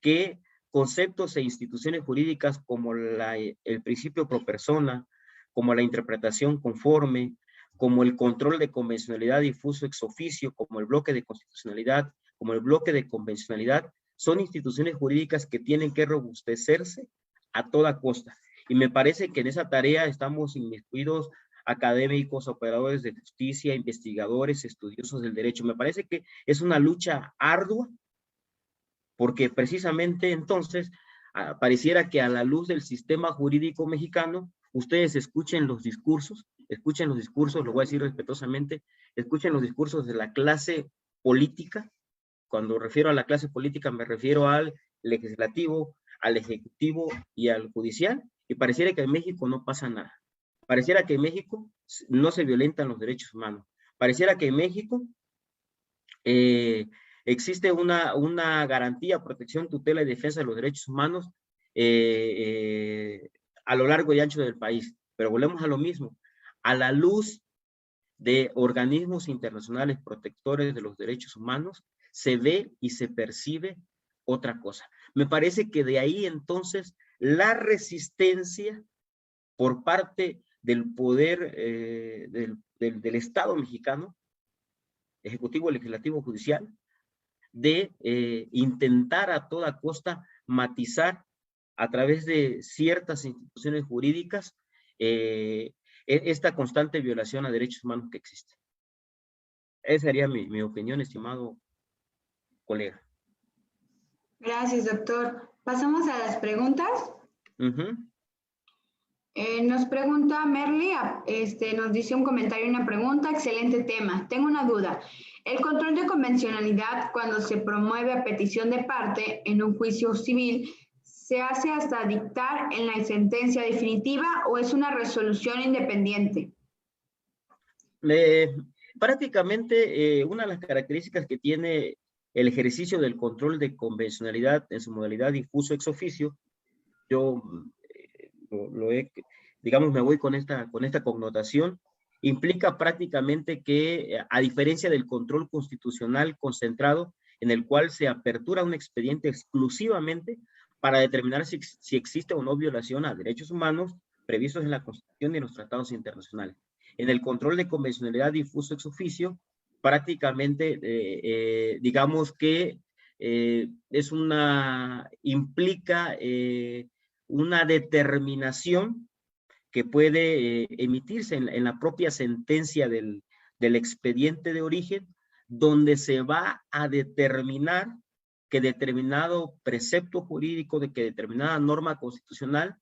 C: que conceptos e instituciones jurídicas como el principio pro persona, como la interpretación conforme, como el control de convencionalidad difuso ex oficio, como el bloque de constitucionalidad, como el bloque de convencionalidad, son instituciones jurídicas que tienen que robustecerse a toda costa. Y me parece que en esa tarea estamos inmiscuidos académicos, operadores de justicia, investigadores, estudiosos del derecho. Me parece que es una lucha ardua, porque precisamente entonces pareciera que a la luz del sistema jurídico mexicano, ustedes escuchen los discursos, lo voy a decir respetuosamente, escuchen los discursos de la clase política. Cuando refiero a la clase política me refiero al legislativo, al ejecutivo y al judicial, y pareciera que en México no pasa nada. Pareciera que en México no se violentan los derechos humanos. Pareciera que en México existe una garantía, protección, tutela y defensa de los derechos humanos a lo largo y ancho del país. Pero volvemos a lo mismo. A la luz de organismos internacionales protectores de los derechos humanos, se ve y se percibe otra cosa. Me parece que de ahí entonces la resistencia por parte del poder del Estado mexicano, ejecutivo, legislativo, judicial, de intentar a toda costa matizar a través de ciertas instituciones jurídicas esta constante violación a derechos humanos que existe. Esa sería mi opinión, estimado colega.
B: Gracias, doctor. Pasamos a las preguntas. Nos pregunta Merly, nos dice un comentario y una pregunta. Excelente tema. Tengo una duda. ¿El control de convencionalidad, cuando se promueve a petición de parte en un juicio civil, se hace hasta dictar en la sentencia definitiva o es una resolución independiente?
C: Prácticamente una de las características que tiene el ejercicio del control de convencionalidad en su modalidad difuso ex oficio, yo digamos, me voy con esta connotación, implica prácticamente que, a diferencia del control constitucional concentrado, en el cual se apertura un expediente exclusivamente para determinar si existe o no violación a derechos humanos previstos en la Constitución y en los tratados internacionales. En el control de convencionalidad difuso ex oficio, prácticamente, digamos que implica una determinación que puede emitirse en la propia sentencia del expediente de origen, donde se va a determinar que determinado precepto jurídico, de que determinada norma constitucional,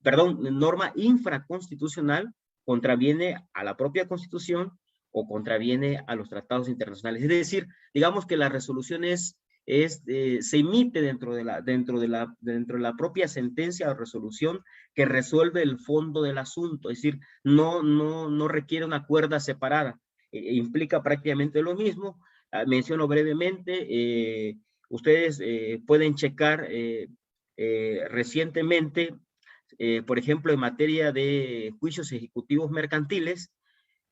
C: norma infraconstitucional, contraviene a la propia Constitución o contraviene a los tratados internacionales. Es decir, digamos que la resolución se emite dentro de la propia sentencia o resolución que resuelve el fondo del asunto, es decir, no requiere una cuerda separada, implica prácticamente lo mismo. Menciono brevemente, ustedes pueden checar recientemente, por ejemplo, en materia de juicios ejecutivos mercantiles,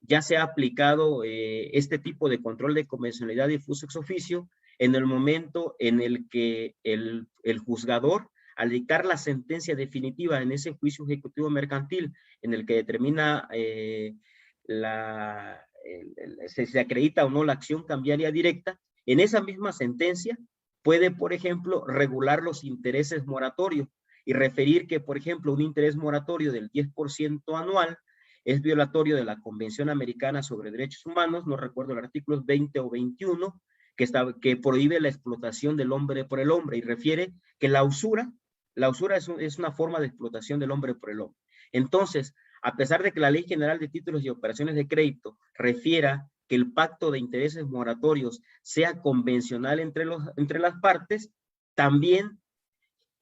C: ya se ha aplicado este tipo de control de convencionalidad difuso ex oficio en el momento en el que el juzgador, al dictar la sentencia definitiva en ese juicio ejecutivo mercantil, en el que determina si se acredita o no la acción cambiaria directa, en esa misma sentencia puede, por ejemplo, regular los intereses moratorios y referir que, por ejemplo, un interés moratorio del 10% anual es violatorio de la Convención Americana sobre Derechos Humanos, no recuerdo el artículo 20 o 21, que prohíbe la explotación del hombre por el hombre, y refiere que la usura es una forma de explotación del hombre por el hombre. Entonces, a pesar de que la Ley General de Títulos y Operaciones de Crédito refiera que el pacto de intereses moratorios sea convencional entre las partes, También,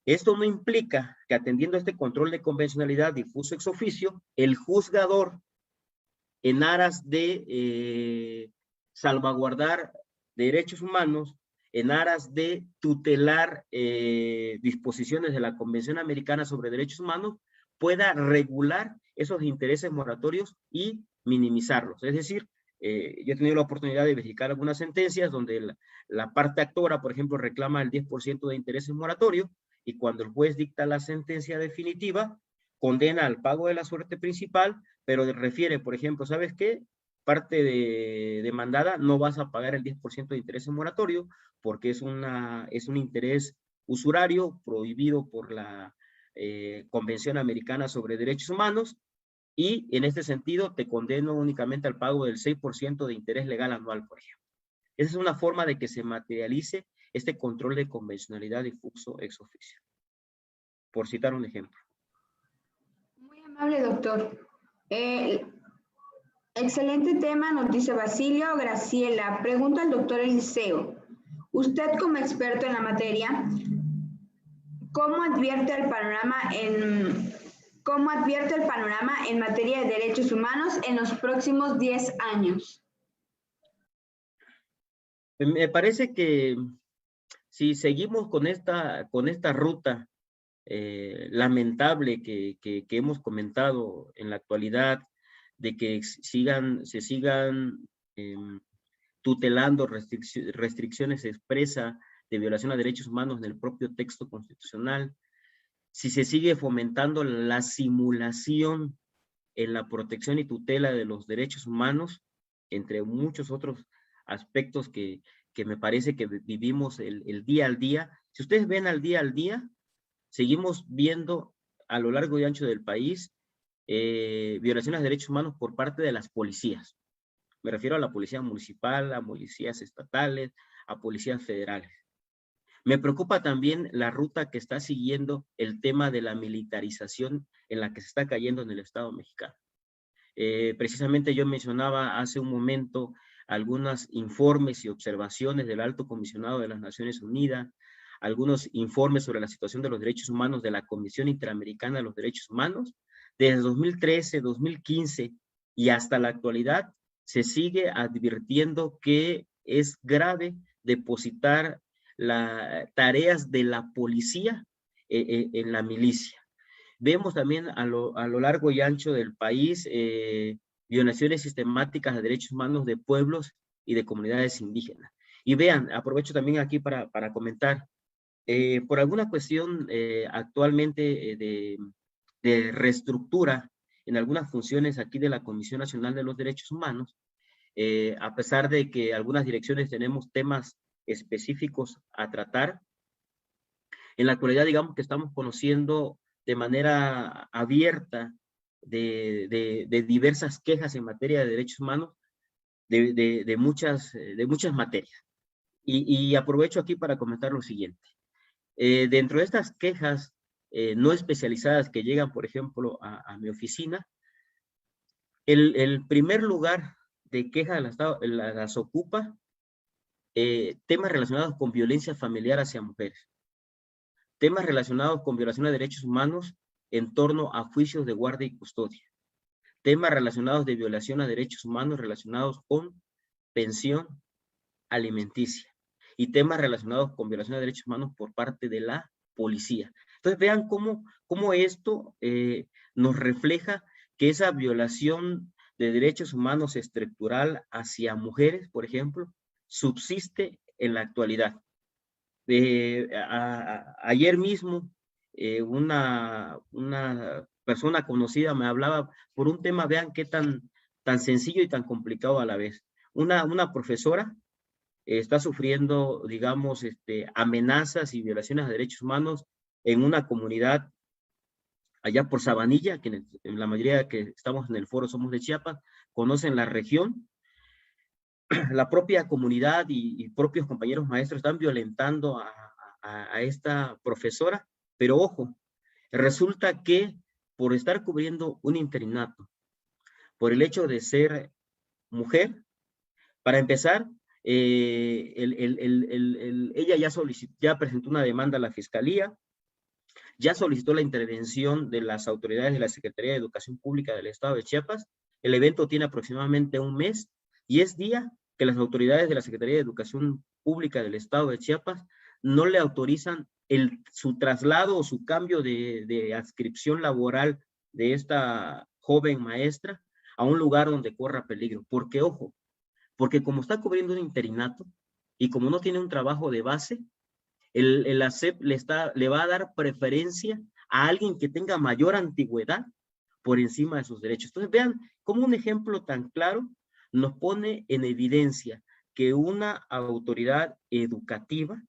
C: esto no implica que atendiendo a este control de convencionalidad difuso ex oficio, el juzgador, en aras de salvaguardar derechos humanos, en aras de tutelar disposiciones de la Convención Americana sobre Derechos Humanos, pueda regular esos intereses moratorios y minimizarlos. Es decir, yo he tenido la oportunidad de verificar algunas sentencias donde la parte actora, por ejemplo, reclama el 10% de intereses moratorios, y cuando el juez dicta la sentencia definitiva, condena al pago de la suerte principal, pero refiere, por ejemplo, ¿sabes qué? Parte demandada, no vas a pagar el 10% de interés moratorio porque es un interés usurario prohibido por la Convención Americana sobre Derechos Humanos, y en este sentido te condeno únicamente al pago del 6% de interés legal anual, por ejemplo. Esa es una forma de que se materialice este control de convencionalidad difuso ex oficio, por citar un ejemplo.
B: Muy amable, doctor. Excelente tema, nos dice Basilio. Graciela, pregunta al doctor Eliseo. Usted como experto en la materia, ¿cómo advierte el panorama en materia de derechos humanos en los próximos 10 años?
C: Me parece que si seguimos con esta ruta lamentable que hemos comentado en la actualidad, de que se sigan tutelando restricciones expresas de violación a derechos humanos en el propio texto constitucional, si se sigue fomentando la simulación en la protección y tutela de los derechos humanos, entre muchos otros aspectos que me parece que vivimos el día al día. Si ustedes ven al día, seguimos viendo a lo largo y ancho del país violaciones de derechos humanos por parte de las policías. Me refiero a la policía municipal, a policías estatales, a policías federales. Me preocupa también la ruta que está siguiendo el tema de la militarización en la que se está cayendo en el Estado mexicano. Precisamente yo mencionaba hace un momento algunos informes y observaciones del Alto Comisionado de las Naciones Unidas, algunos informes sobre la situación de los derechos humanos de la Comisión Interamericana de los Derechos Humanos. Desde 2013, 2015 y hasta la actualidad se sigue advirtiendo que es grave depositar las tareas de la policía en la milicia. Vemos también a lo largo y ancho del país violaciones sistemáticas de derechos humanos de pueblos y de comunidades indígenas. Y vean, aprovecho también aquí para comentar, por alguna cuestión actualmente de reestructura en algunas funciones aquí de la Comisión Nacional de los Derechos Humanos, a pesar de que algunas direcciones tenemos temas específicos a tratar, en la actualidad digamos que estamos conociendo de manera abierta de diversas quejas en materia de derechos humanos de muchas materias. Y aprovecho aquí para comentar lo siguiente. Dentro de estas quejas no especializadas que llegan, por ejemplo, a mi oficina, el primer lugar de queja las ocupa temas relacionados con violencia familiar hacia mujeres, temas relacionados con violación de derechos humanos en torno a juicios de guardia y custodia, temas relacionados de violación a derechos humanos relacionados con pensión alimenticia y temas relacionados con violación de derechos humanos por parte de la policía. Entonces vean cómo esto nos refleja que esa violación de derechos humanos estructural hacia mujeres, por ejemplo, subsiste en la actualidad. Ayer mismo una persona conocida me hablaba por un tema, vean qué tan sencillo y tan complicado a la vez. Una profesora está sufriendo, digamos, amenazas y violaciones a derechos humanos en una comunidad allá por Sabanilla, que en la mayoría que estamos en el foro somos de Chiapas, conocen la región. La propia comunidad y propios compañeros maestros están violentando a esta profesora, pero ojo, resulta que por estar cubriendo un interinato, por el hecho de ser mujer, para empezar, ella ya presentó una demanda a la Fiscalía, ya solicitó la intervención de las autoridades de la Secretaría de Educación Pública del Estado de Chiapas. El evento tiene aproximadamente un mes y es día que las autoridades de la Secretaría de Educación Pública del Estado de Chiapas no le autorizan su traslado o su cambio de adscripción laboral de esta joven maestra a un lugar donde corra peligro. Porque, ojo, porque como está cubriendo un interinato y como no tiene un trabajo de base, el ASEP le va a dar preferencia a alguien que tenga mayor antigüedad por encima de sus derechos. Entonces, vean cómo un ejemplo tan claro nos pone en evidencia que una autoridad educativa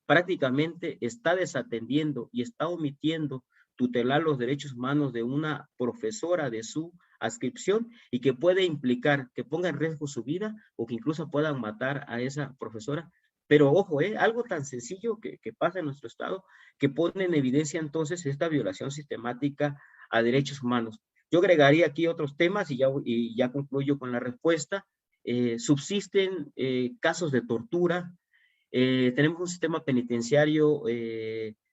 C: prácticamente está desatendiendo y está omitiendo tutelar los derechos humanos de una profesora de su adscripción y que puede implicar que ponga en riesgo su vida o que incluso puedan matar a esa profesora. Pero ojo, algo tan sencillo que pasa en nuestro estado que pone en evidencia entonces esta violación sistemática a derechos humanos. Yo agregaría aquí otros temas y ya concluyo con la respuesta. Subsisten casos de tortura, tenemos un sistema penitenciario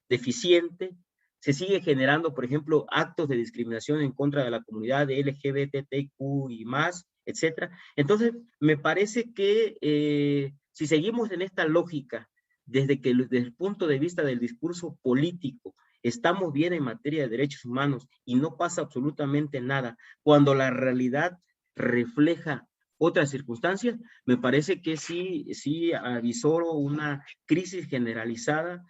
C: deficiente, se sigue generando, por ejemplo, actos de discriminación en contra de la comunidad LGBTQ y más, etcétera. Entonces, me parece que si seguimos en esta lógica, desde el punto de vista del discurso político, estamos bien en materia de derechos humanos y no pasa absolutamente nada, cuando la realidad refleja otras circunstancias, me parece que sí avisó una crisis generalizada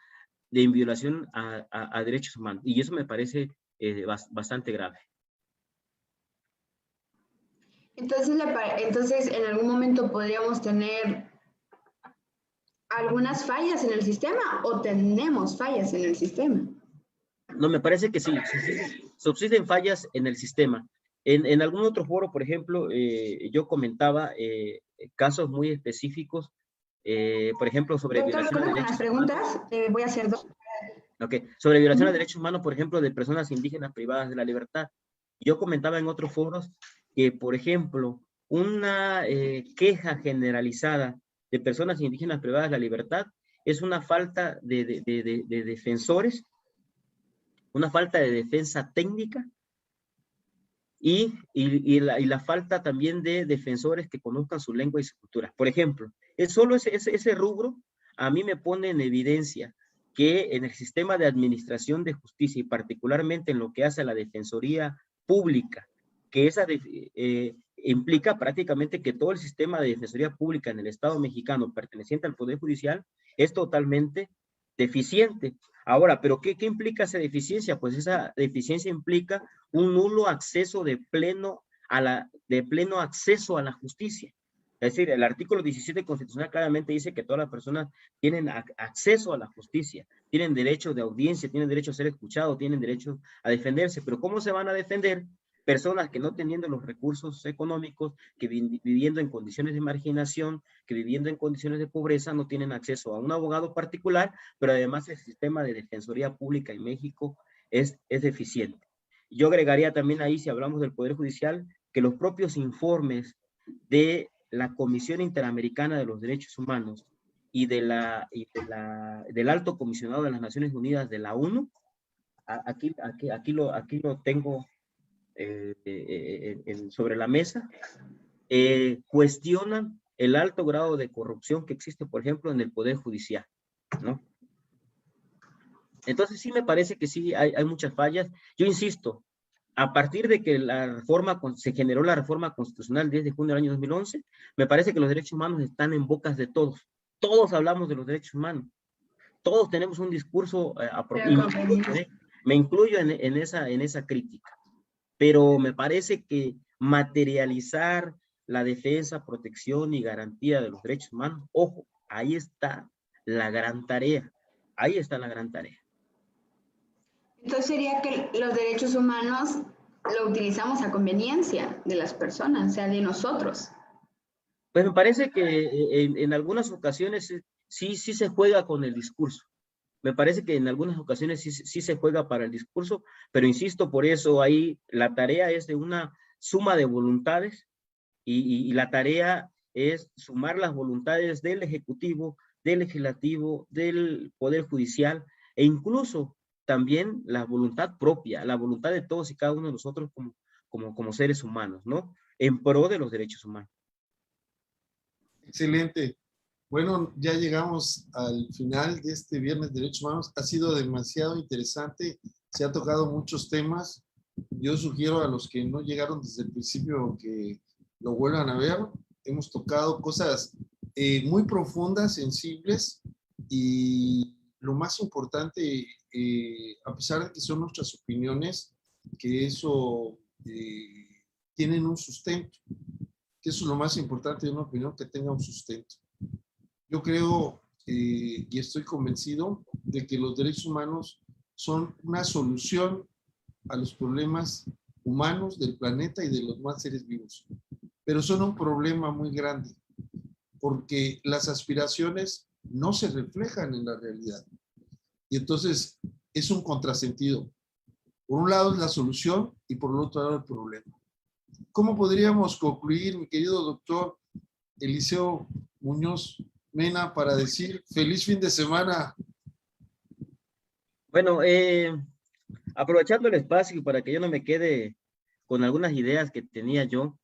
C: de violación a derechos humanos, y eso me parece bastante grave.
B: Entonces, en algún momento podríamos tener algunas fallas en el sistema o tenemos fallas en el sistema.
C: No, me parece que sí, subsisten fallas en el sistema. En algún otro foro, por ejemplo, yo comentaba casos muy específicos, por ejemplo, sobre
B: Doctor,
C: violación de derechos
B: preguntas, voy a hacer dos.
C: Okay. Sobre violación de derechos humanos, por ejemplo, de personas indígenas privadas de la libertad. Yo comentaba en otros foros que, por ejemplo, una queja generalizada de personas indígenas privadas de la libertad es una falta de defensores, una falta de defensa técnica y la falta también de defensores que conozcan su lengua y su cultura. Por ejemplo, es solo ese rubro a mí me pone en evidencia que en el sistema de administración de justicia y particularmente en lo que hace a la defensoría pública, que esa implica prácticamente que todo el sistema de defensoría pública en el Estado mexicano perteneciente al Poder Judicial es totalmente deficiente. Ahora, ¿pero qué implica esa deficiencia? Pues esa deficiencia implica un nulo acceso de pleno acceso a la justicia. Es decir, el artículo 17 constitucional claramente dice que todas las personas tienen acceso a la justicia, tienen derecho de audiencia, tienen derecho a ser escuchados, tienen derecho a defenderse, pero ¿cómo se van a defender personas que no teniendo los recursos económicos, que viviendo en condiciones de marginación, que viviendo en condiciones de pobreza, no tienen acceso a un abogado particular, pero además el sistema de defensoría pública en México es deficiente? Yo agregaría también ahí, si hablamos del Poder Judicial, que los propios informes de la Comisión Interamericana de los Derechos Humanos y del Alto Comisionado de las Naciones Unidas de la ONU, aquí lo tengo sobre la mesa, cuestionan el alto grado de corrupción que existe, por ejemplo, en el Poder Judicial, ¿no? Entonces sí me parece que sí hay muchas fallas. Yo insisto, a partir de que se generó la reforma constitucional 10 de junio del año 2011, me parece que los derechos humanos están en bocas de todos. Todos hablamos de los derechos humanos. Todos tenemos un discurso apropiado. Me incluyo en esa crítica. Pero me parece que materializar la defensa, protección y garantía de los derechos humanos, ojo, ahí está la gran tarea. Ahí está la gran tarea.
B: Entonces sería que los derechos humanos lo utilizamos a conveniencia de las personas, o sea, de nosotros.
C: Pues me parece que en algunas ocasiones sí se juega con el discurso. Me parece que en algunas ocasiones sí se juega para el discurso, pero insisto, por eso ahí la tarea es de una suma de voluntades y la tarea es sumar las voluntades del Ejecutivo, del Legislativo, del Poder Judicial, e incluso también la voluntad propia, la voluntad de todos y cada uno de nosotros como seres humanos, ¿no? En pro de los derechos humanos.
A: Excelente. Bueno, ya llegamos al final de este Viernes de Derechos Humanos. Ha sido demasiado interesante. Se han tocado muchos temas. Yo sugiero a los que no llegaron desde el principio que lo vuelvan a ver. Hemos tocado cosas muy profundas, sensibles, y lo más importante, a pesar de que son nuestras opiniones, que eso tienen un sustento, que eso es lo más importante de una opinión, que tenga un sustento. Yo creo y estoy convencido de que los derechos humanos son una solución a los problemas humanos del planeta y de los demás seres vivos. Pero son un problema muy grande, porque las aspiraciones no se reflejan en la realidad. Y entonces es un contrasentido. Por un lado es la solución y por el otro lado el problema. ¿Cómo podríamos concluir, mi querido doctor Eliseo Muñoz Mena, para decir feliz fin de semana?
C: Bueno, aprovechando el espacio para que yo no me quede con algunas ideas que tenía yo,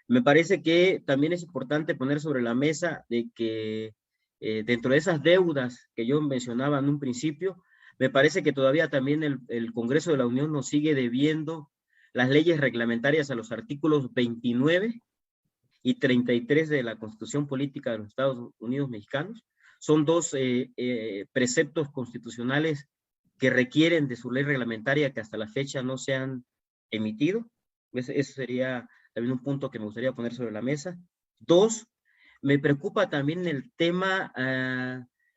C: me parece que también es importante poner sobre la mesa de que dentro de esas deudas que yo mencionaba en un principio, me parece que todavía también el Congreso de la Unión nos sigue debiendo las leyes reglamentarias a los artículos 29 y 33 de la Constitución Política de los Estados Unidos Mexicanos. Son dos preceptos constitucionales que requieren de su ley reglamentaria que hasta la fecha no se han emitido. Ese sería también un punto que me gustaría poner sobre la mesa. Dos, me preocupa también el tema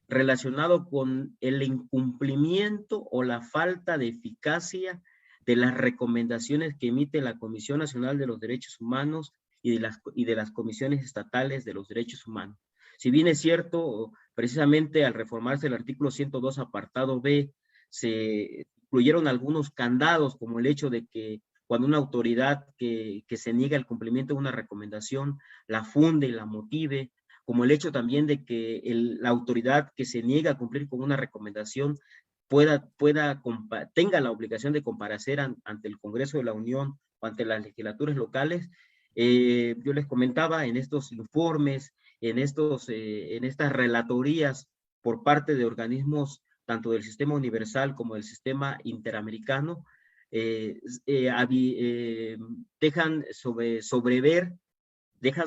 C: relacionado con el incumplimiento o la falta de eficacia de las recomendaciones que emite la Comisión Nacional de los Derechos Humanos y de las comisiones estatales de los derechos humanos. Si bien es cierto, precisamente al reformarse el artículo 102 apartado B, se incluyeron algunos candados, como el hecho de que cuando una autoridad que se niega el cumplimiento de una recomendación, la funde y la motive, como el hecho también de que la autoridad que se niega a cumplir con una recomendación tenga la obligación de comparecer ante el Congreso de la Unión o ante las legislaturas locales. Yo les comentaba en estos informes, en estas relatorías por parte de organismos tanto del sistema universal como del sistema interamericano, dejan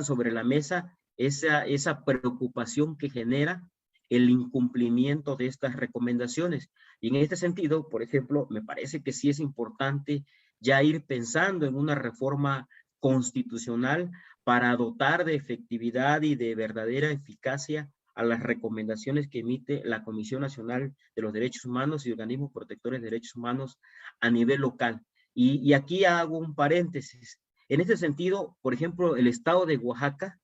C: sobre la mesa esa preocupación que genera el incumplimiento de estas recomendaciones. Y en este sentido, por ejemplo, me parece que sí es importante ya ir pensando en una reforma constitucional para dotar de efectividad y de verdadera eficacia a las recomendaciones que emite la Comisión Nacional de los Derechos Humanos y organismos protectores de derechos humanos a nivel local. Y aquí hago un paréntesis. En este sentido, por ejemplo, el estado de Oaxaca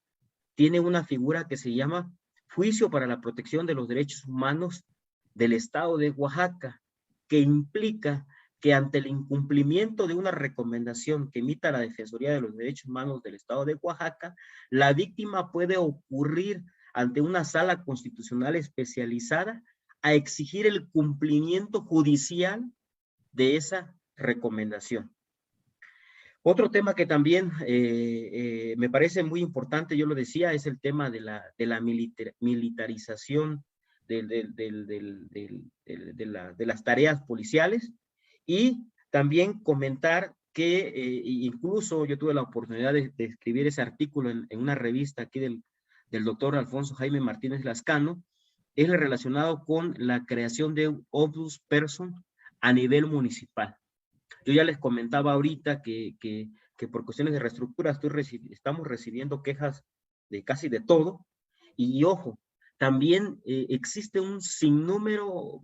C: tiene una figura que se llama Juicio para la Protección de los Derechos Humanos del Estado de Oaxaca, que implica que ante el incumplimiento de una recomendación que emita la Defensoría de los Derechos Humanos del Estado de Oaxaca, la víctima puede ocurrir ante una sala constitucional especializada a exigir el cumplimiento judicial de esa recomendación. Otro tema que también me parece muy importante, yo lo decía, es el tema de la militarización de las tareas policiales, y también comentar que incluso yo tuve la oportunidad de escribir ese artículo en una revista aquí del doctor Alfonso Jaime Martínez Lascano, es relacionado con la creación de un ombudsperson a nivel municipal. Yo ya les comentaba ahorita que por cuestiones de reestructura estamos recibiendo quejas de casi de todo, y ojo, también existe un sinnúmero,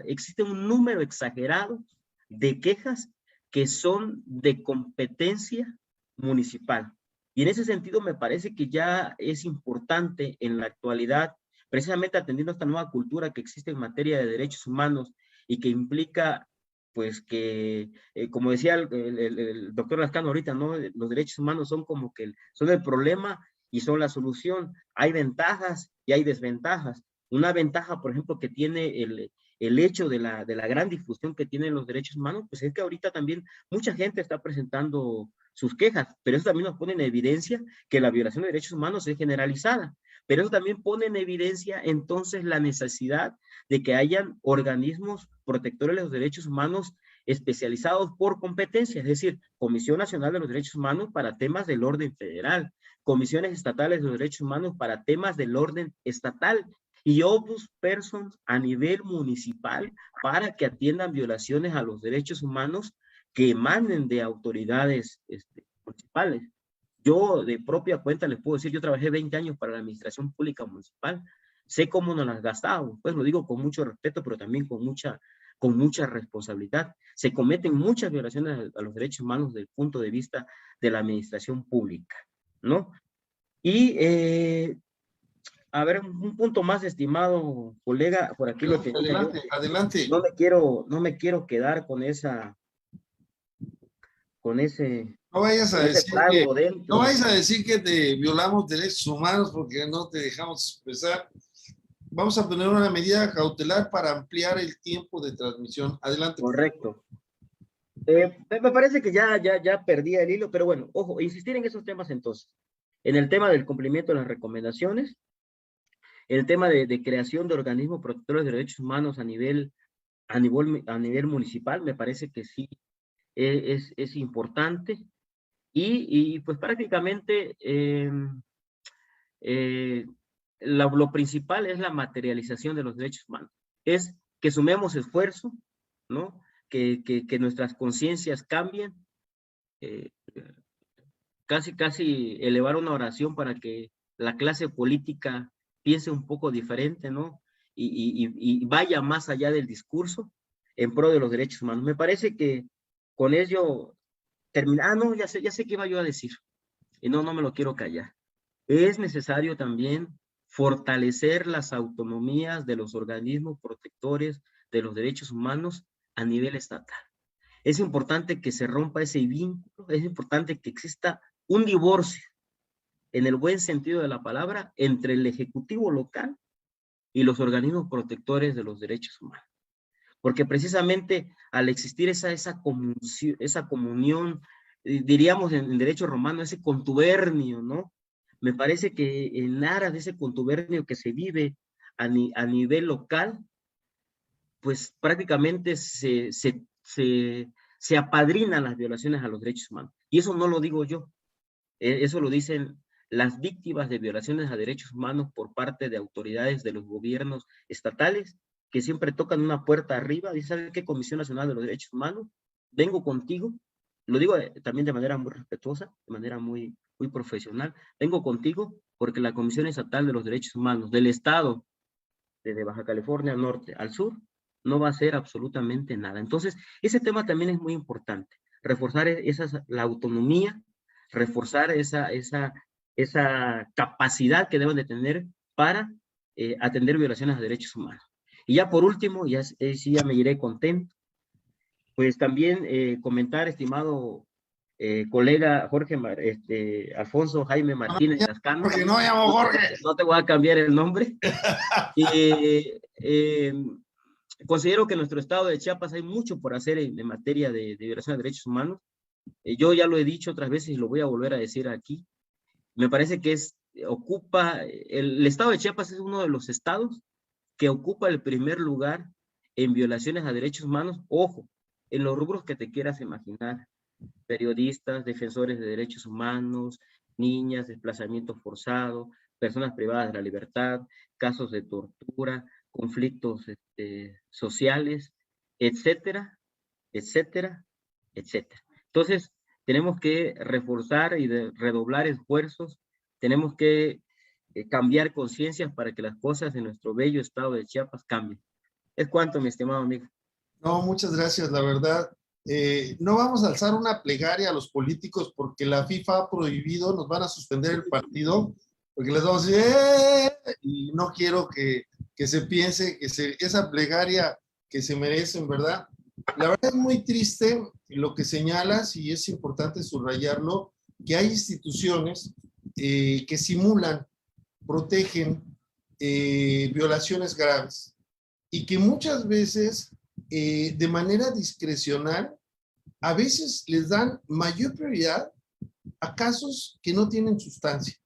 C: existe un número exagerado de quejas que son de competencia municipal. Y en ese sentido me parece que ya es importante en la actualidad, precisamente atendiendo a esta nueva cultura que existe en materia de derechos humanos y que implica, pues que, como decía el doctor Lascano ahorita, ¿no? Los derechos humanos son como que son el problema y son la solución. Hay ventajas y hay desventajas. Una ventaja, por ejemplo, que tiene el hecho de la gran difusión que tienen los derechos humanos, pues es que ahorita también mucha gente está presentando sus quejas, pero eso también nos pone en evidencia que la violación de derechos humanos es generalizada. Pero eso también pone en evidencia entonces la necesidad de que hayan organismos protectores de los derechos humanos especializados por competencia, es decir, Comisión Nacional de los Derechos Humanos para temas del orden federal, comisiones estatales de los derechos humanos para temas del orden estatal, y obus persons a nivel municipal para que atiendan violaciones a los derechos humanos que emanen de autoridades municipales. Yo de propia cuenta les puedo decir, yo trabajé 20 años para la administración pública municipal, sé cómo nos las gastamos, pues lo digo con mucho respeto, pero también con mucha responsabilidad. Se cometen muchas violaciones a los derechos humanos desde el punto de vista de la administración pública, ¿no? Y a ver, un punto más, estimado colega, por aquí lo tenía.
A: Adelante, adelante.
C: No me quiero quedar con ese
A: No vayas a decir
C: trago dentro.
A: no vayas a decir que te violamos derechos humanos porque no te dejamos expresar. Vamos a poner una medida cautelar para ampliar el tiempo de transmisión. Adelante.
C: Correcto. Me parece que ya perdí el hilo, pero bueno, ojo, insistir en esos temas entonces. En el tema del cumplimiento de las recomendaciones, el tema de creación de organismos protectores de derechos humanos a nivel municipal, me parece que sí es importante. Y pues prácticamente lo principal es la materialización de los derechos humanos. Es que sumemos esfuerzo, ¿no? Que nuestras conciencias cambien, casi elevar una oración para que la clase política piense un poco diferente, ¿no? Y vaya más allá del discurso en pro de los derechos humanos. Me parece que con ello termina. No, ya sé qué iba yo a decir. Y no me lo quiero callar. Es necesario también fortalecer las autonomías de los organismos protectores de los derechos humanos a nivel estatal. Es importante que se rompa ese vínculo, es importante que exista un divorcio, en el buen sentido de la palabra, entre el ejecutivo local y los organismos protectores de los derechos humanos. Porque precisamente al existir esa comunión, diríamos en derecho romano, ese contubernio, ¿no? Me parece que en aras de ese contubernio que se vive a nivel local, pues prácticamente se apadrinan las violaciones a los derechos humanos. Y eso no lo digo yo, eso lo dicen las víctimas de violaciones a derechos humanos por parte de autoridades de los gobiernos estatales, que siempre tocan una puerta arriba, dice, ¿sabe qué? Comisión Nacional de los Derechos Humanos, vengo contigo, lo digo también de manera muy respetuosa, de manera muy profesional, vengo contigo porque la Comisión Estatal de los Derechos Humanos del Estado, desde Baja California Norte al sur, no va a hacer absolutamente nada. Entonces, ese tema también es muy importante, reforzar la autonomía, reforzar esa capacidad que deben de tener para atender violaciones a derechos humanos. Y ya por último, ya me iré contento, pues también comentar, estimado colega Jorge, Alfonso Jaime Martínez Lascano.
A: Porque no llamo Jorge.
C: No te voy a cambiar el nombre. Considero que en nuestro estado de Chiapas hay mucho por hacer en materia de violación de derechos humanos. Yo ya lo he dicho otras veces y lo voy a volver a decir aquí. Me parece que el estado de Chiapas es uno de los estados que ocupa el primer lugar en violaciones a derechos humanos, ojo, en los rubros que te quieras imaginar, periodistas, defensores de derechos humanos, niñas, desplazamiento forzado, personas privadas de la libertad, casos de tortura, conflictos sociales, etcétera, etcétera, etcétera. Entonces, tenemos que reforzar y redoblar esfuerzos, tenemos que cambiar conciencias para que las cosas en nuestro bello estado de Chiapas cambien. Es cuanto, mi estimado amigo.
A: No, muchas gracias, la verdad. No vamos a alzar una plegaria a los políticos porque la FIFA ha prohibido, nos van a suspender el partido, porque les vamos a decir, y no quiero que se piense que esa plegaria que se merecen, ¿verdad? La verdad es muy triste lo que señalas y es importante subrayarlo, que hay instituciones que simulan, protegen violaciones graves y que muchas veces de manera discrecional a veces les dan mayor prioridad a casos que no tienen sustancia,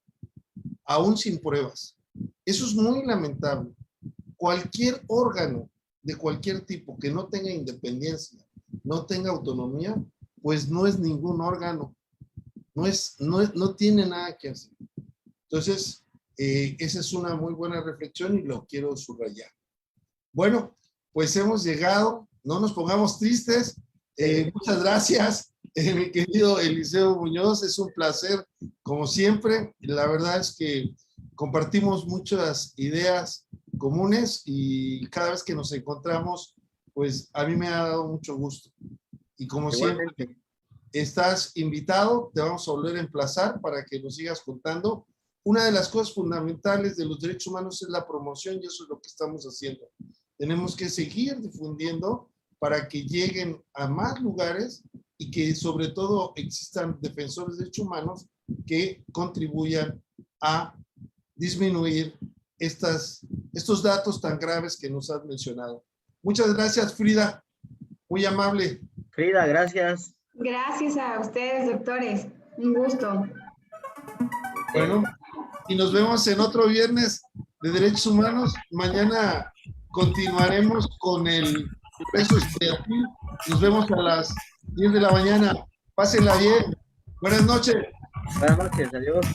A: aún sin pruebas. Eso es muy lamentable. Cualquier órgano de cualquier tipo que no tenga independencia, no tenga autonomía, pues no es ningún órgano, no tiene nada que hacer. Entonces, esa es una muy buena reflexión y lo quiero subrayar. Bueno, pues hemos llegado, no nos pongamos tristes. Muchas gracias, mi querido Eliseo Muñoz, es un placer, como siempre. La verdad es que compartimos muchas ideas comunes y cada vez que nos encontramos, pues a mí me ha dado mucho gusto. Y como siempre, estás invitado, te vamos a volver a emplazar para que nos sigas contando. Una de las cosas fundamentales de los derechos humanos es la promoción y eso es lo que estamos haciendo. Tenemos que seguir difundiendo para que lleguen a más lugares y que sobre todo existan defensores de derechos humanos que contribuyan a disminuir estos datos tan graves que nos has mencionado. Muchas gracias, Frida. Muy amable.
C: Frida, gracias.
B: Gracias a ustedes, doctores. Un gusto.
A: Bueno, y nos vemos en otro viernes de Derechos Humanos. Mañana continuaremos con el Congreso Estudiantil. Nos vemos a las 10 de la mañana. Pásenla bien. Buenas noches.
C: Buenas noches, adiós.